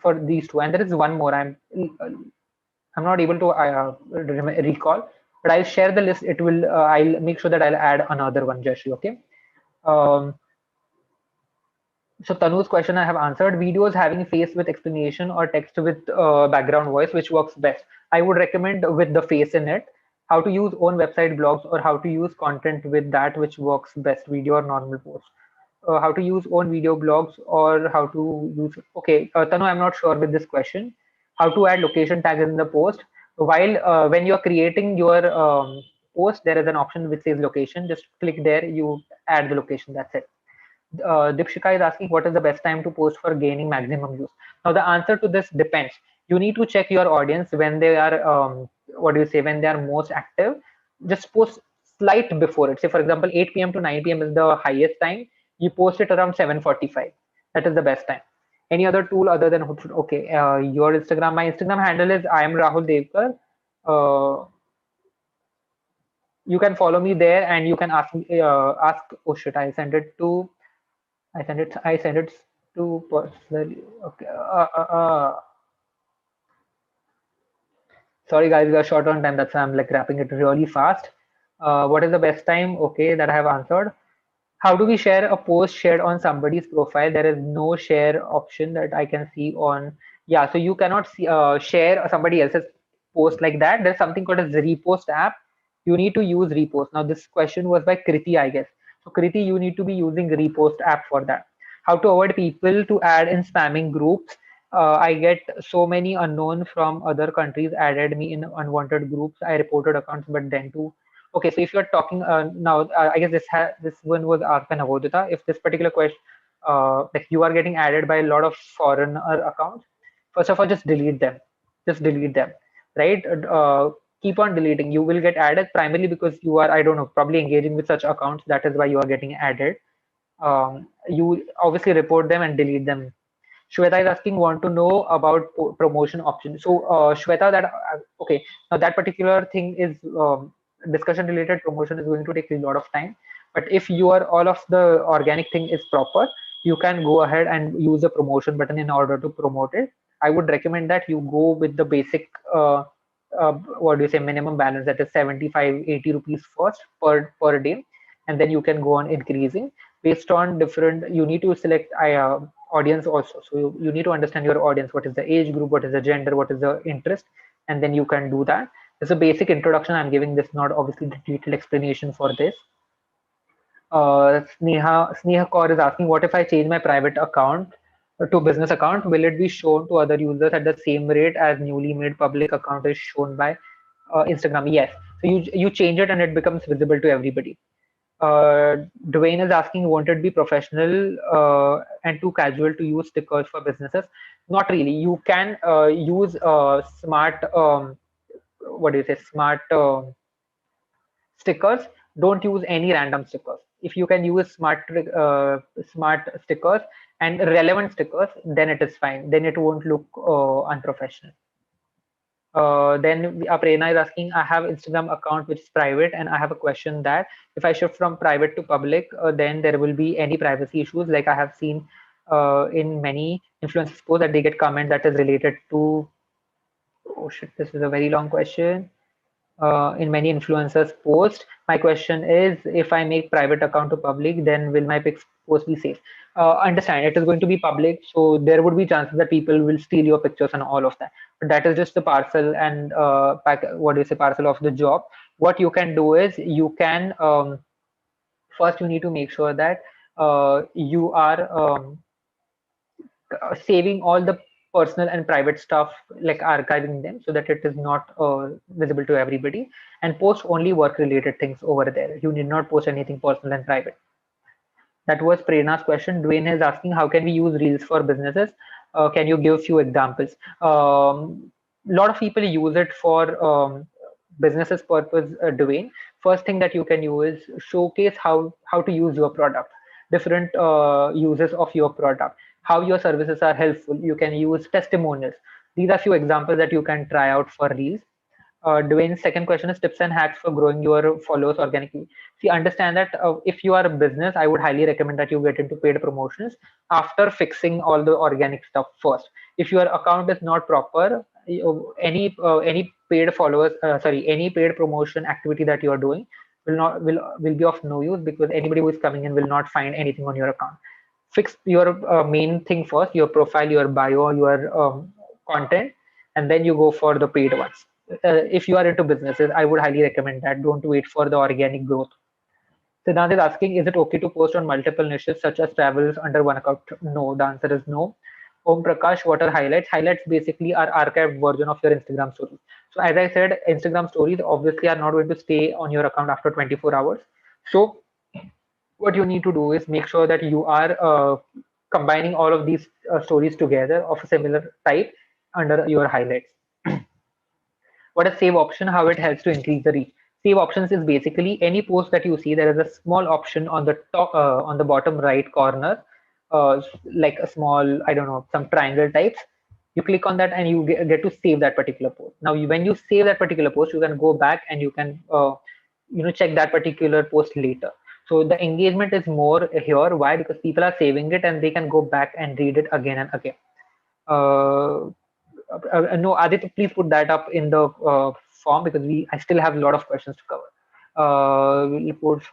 for these two, and there is one more. I'm not able to recall, but I'll share the list. It will. I'll make sure that I'll add another one, Jashi. Okay. Um, so Tanu's question I have answered. Videos having face with explanation or text with background voice, which works best? I would recommend with the face in it. How to use own website blogs, or how to use content with that, which works best, video or normal post? How to use own video blogs, or how to use. Okay, Tanu, I'm not sure with this question. How to add location tags in the post? While when you're creating your post, there is an option which says location. Just click there, you add the location. That's it. Dipshika is asking what is the best time to post for gaining maximum views. Now the answer to this depends. You need to check your audience when they are what do you say, when they are most active. Just post slight before it. Say for example 8 p.m. to 9 p.m. is the highest time. You post it around 7:45. That is the best time. Any other tool other than Hootsuite? Okay, your Instagram. My Instagram handle is I am Rahul Devkar. Uh, you can follow me there, and you can ask me ask. Oh shit! I sent it to personally. Okay. Sorry guys, we are short on time. That's why I'm like wrapping it really fast. What is the best time? Okay, that I have answered. How do we share a post shared on somebody's profile? There is no share option that I can see on. Yeah, so you cannot see share somebody else's post like that. There's something called as repost app. you need to use repost. Now this question was by Kriti, I guess. So Kriti, you need to be using repost app for that. How to avoid people to add in spamming groups. I get so many unknown from other countries added me in unwanted groups. I reported accounts, but then too. Okay, so if you're talking now, I guess this one was asked by Navodita. If this particular question, like you are getting added by a lot of foreigner accounts, first of all, just delete them. Just delete them, right? Keep on deleting. You will get added primarily because you are, I don't know, probably engaging with such accounts. That is why you are getting added. You obviously report them and delete them. Shweta is asking, want to know about promotion options. So, Shweta, okay, now that particular thing is discussion related. Promotion is going to take a lot of time. But if you are all of the organic thing is proper, you can go ahead and use the promotion button in order to promote it. I would recommend that you go with the basic, what do you say, minimum balance, that is 75, 80 rupees first per day, and then you can go on increasing based on different. You need to select audience also. So you need to understand your audience, what is the age group, what is the gender, what is the interest, and then you can do that. It's a basic introduction I'm giving, this not obviously the detailed explanation for this. Sneha Kaur is asking, what if I change my private account to business account? Will it be shown to other users at the same rate as newly made public account is shown by Instagram? Yes. So you change it and it becomes visible to everybody. Dwayne is asking, won't it be professional and too casual to use stickers for businesses? Not really. You can use smart, what do you say, smart stickers. Don't use any random stickers. If you can use smart stickers and relevant stickers, then it is fine. Then it won't look unprofessional. Then Prerna is asking, I have Instagram account which is private, and I have a question that if I shift from private to public, then there will be any privacy issues. Like I have seen in many influencers posts that they get comment that is related to, oh shit, this is a very long question. In many influencers post, my question is, if I make private account to public, then will my pics post be safe? Understand, it is going to be public, so there would be chances that people will steal your pictures and all of that. But that is just the parcel and what do you say, parcel of the job. What you can do is you can first you need to make sure that you are saving all the personal and private stuff, like archiving them so that it is not visible to everybody, and post only work related things over there. You need not post anything personal and private. That was Prerna's question. Dwayne is asking, how can we use Reels for businesses? Can you give a few examples? A lot of people use it for businesses purpose, Dwayne. First thing that you can use is showcase how to use your product, different uses of your product, how your services are helpful. You can use testimonials. These are few examples that you can try out for Reels. Dwayne's second question is tips and hacks for growing your followers organically. See, understand that if you are a business, I would highly recommend that you get into paid promotions after fixing all the organic stuff first. If your account is not proper, any paid followers, sorry, any paid promotion activity that you are doing will be of no use, because anybody who is coming in will not find anything on your account. Fix your main thing first, your profile, your bio, your content, and then you go for the paid ones. If you are into businesses, I would highly recommend that. Don't wait for the organic growth. Siddhant is asking, is it okay to post on multiple niches such as travels under one account? No, the answer is no. Om Prakash, what are highlights? Highlights basically are archived version of your Instagram stories. So as I said, Instagram stories obviously are not going to stay on your account after 24 hours. So what you need to do is make sure that you are combining all of these stories together of a similar type under your highlights. What is save option? How it helps to increase the reach? Save options is basically any post that you see, there is a small option on the top, on the bottom right corner, like a small, I don't know, some triangle types. You click on that and you get to save that particular post. Now, when you save that particular post, you can go back and you can, check that particular post later. So the engagement is more here. Why? Because people are saving it and they can go back and read it again and again. Uh, no, Aditya, please put that up in the form, because I still have a lot of questions to cover. We'll put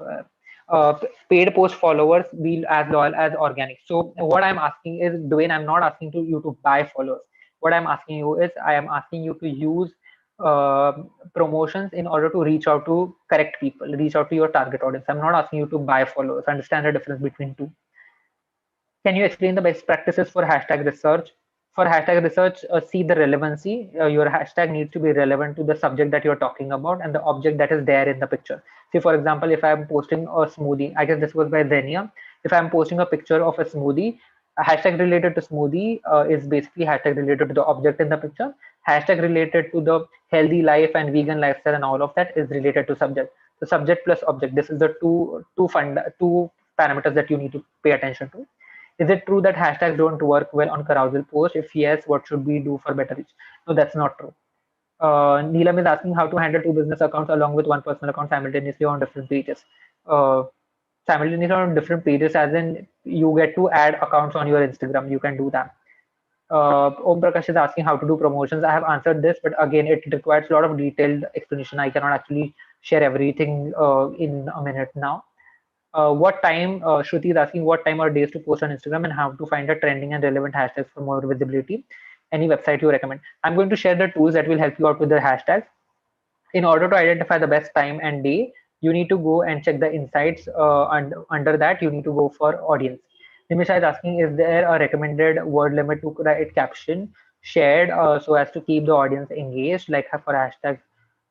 paid post followers be as loyal as organic. So what I'm asking is, Dwayne, I'm not asking you to buy followers. What I'm asking you is, I am asking you to use uh, promotions in order to reach out to correct people, reach out to your target audience. I'm not asking you to buy followers. Understand the difference between two. Can you explain the best practices for hashtag research? For hashtag research, see the relevancy. Your hashtag needs to be relevant to the subject that you're talking about and the object that is there in the picture. See, for example, if I'm posting a smoothie, I guess this was by Zenia. If I'm posting a picture of a smoothie, a hashtag related to smoothie is basically hashtag related to the object in the picture. Hashtag related to the healthy life and vegan lifestyle and all of that is related to subject. So subject plus object. This is the two parameters that you need to pay attention to. Is it true that hashtags don't work well on carousel posts? If yes, what should we do for better reach? No, that's not true. Neelam is asking how to handle two business accounts along with one personal account simultaneously on different pages. Uh, Simultaneously on different pages, as in you get to add accounts on your Instagram. You can do that. Om Prakash is asking how to do promotions. I have answered this, but again, it requires a lot of detailed explanation. I cannot actually share everything in a minute now. What time, Shruti is asking what time or days to post on Instagram and how to find the trending and relevant hashtags for more visibility. Any website you recommend? I'm going to share the tools that will help you out with the hashtags. In order to identify the best time and day, you need to go and check the insights. And under that, you need to go for audience. Nimisha is asking, is there a recommended word limit to write caption shared so as to keep the audience engaged, like for hashtags?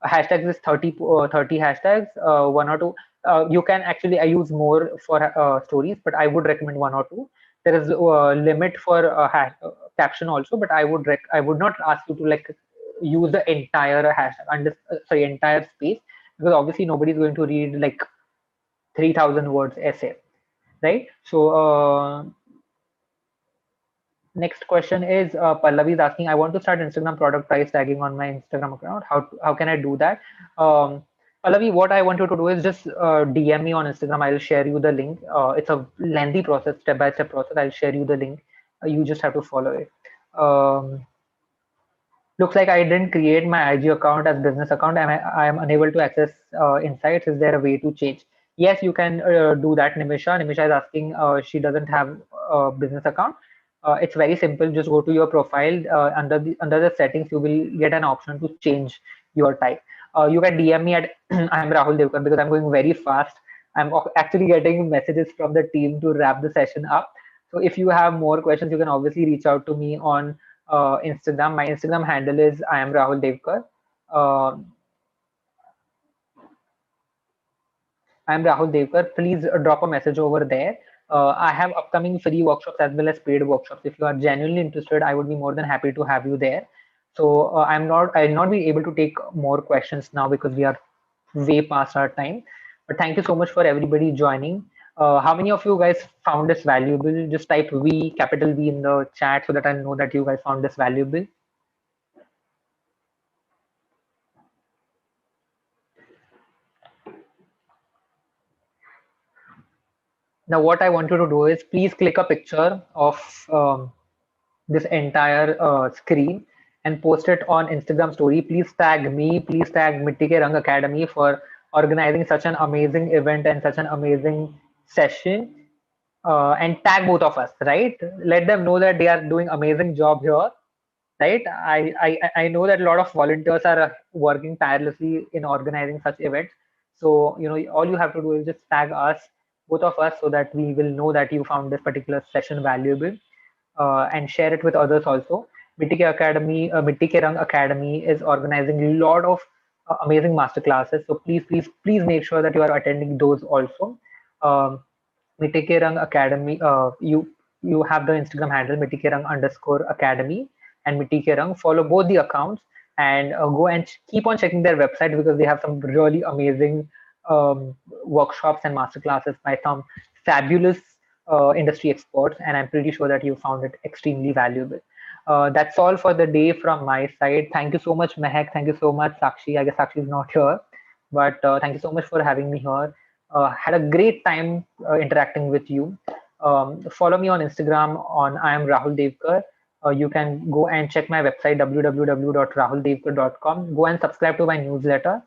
Hashtags is 30 hashtags, one or two. You can actually, I use more for stories, but I would recommend one or two. There is a limit for caption also, but I would not ask you to like use the entire hashtag under sorry entire space, because obviously nobody's going to read like 3,000 words essay, right? So next question is Pallavi is asking, I want to start Instagram product price tagging on my Instagram account. How can I do that? Um, Pallavi, what I want you to do is just DM me on Instagram. I'll share you the link. It's a lengthy process, step by step process. I'll share you the link. You just have to follow it. Um, Looks like I didn't create my IG account as business account. I am unable to access insights. Is there a way to change? Yes, you can do that, Nimisha. Nimisha is asking, she doesn't have a business account. It's very simple. Just go to your profile. Under the settings, you will get an option to change your type. You can DM me at I'm Rahul Devkar because I'm going very fast. Actually getting messages from the team to wrap the session up. So if you have more questions, you can obviously reach out to me on Instagram. My Instagram handle is I am Rahul Devkar. Uh, I am Rahul Devkar. Please drop a message over there. I have upcoming free workshops as well as paid workshops. If you are genuinely interested, I would be more than happy to have you there. So I'll not be able to take more questions now because we are way past our time. But thank you so much for everybody joining. How many of you guys found this valuable? Just type V, capital V in the chat so that I know that you guys found this valuable. Now, what I want you to do is please click a picture of this entire screen and post it on Instagram story. Please tag me, please tag Mitti Ke Rang Academy for organizing such an amazing event and such an amazing session. And tag both of us, right? Let them know that they are doing amazing job here, right? I know that a lot of volunteers are working tirelessly in organizing such events. So, all you have to do is just tag us, both of us, so that we will know that you found this particular session valuable, and share it with others also. Mitti Ke Rang Academy is organizing a lot of amazing master classes. So please, please, please make sure that you are attending those also. Um, Mitti Ke Rang Academy, you have the Instagram handle Mitti Ke Rang underscore Academy and Mitti Ke Rang. Follow both the accounts and go and keep on checking their website because they have some really amazing workshops and master classes by some fabulous industry experts. And I'm pretty sure that you found it extremely valuable. That's all for the day from my side. Thank you so much, Mehak. Thank you so much, Sakshi. I guess Sakshi is not here, but thank you so much for having me here. Had a great time interacting with you. Follow me on Instagram on I am Rahul Devkar. You can go and check my website www.rahuldevkar.com. Go and subscribe to my newsletter.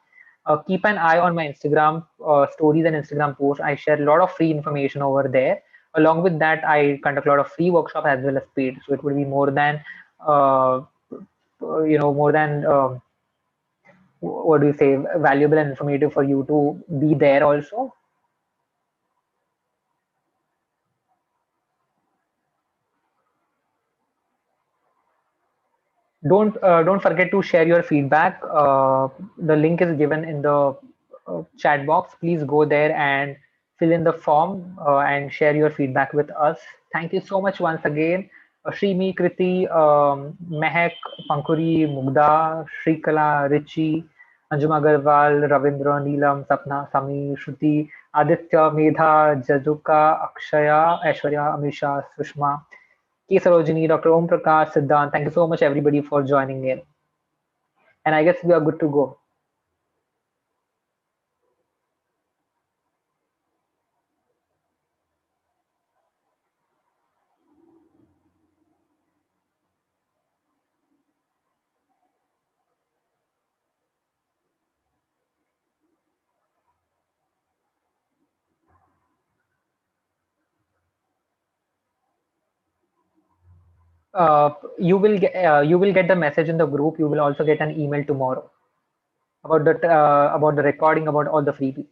Keep an eye on my Instagram stories and Instagram posts. I share a lot of free information over there. Along with that, I conduct a lot of free workshop as well as paid. So it would be more than uh, more than what do you say, valuable and informative for you to be there also. Don't forget to share your feedback. The link is given in the chat box. Please go there and fill in the form and share your feedback with us. Thank you so much once again. Shrimi, Kriti, Mehak, Pankuri, Mugda, Shrikala, Richi, Anjum Agarwal, Ravindra, Neelam, Sapna, Sami, Shruti, Aditya, Medha, Jazuka, Akshaya, Aishwarya, Amisha, Sushma, K. Sarojini, Dr. Om Prakash, Siddhant. Thank you so much, everybody, for joining in. And I guess we are good to go. You will get the message in the group. You will also get an email tomorrow about the recording, about all the freebies.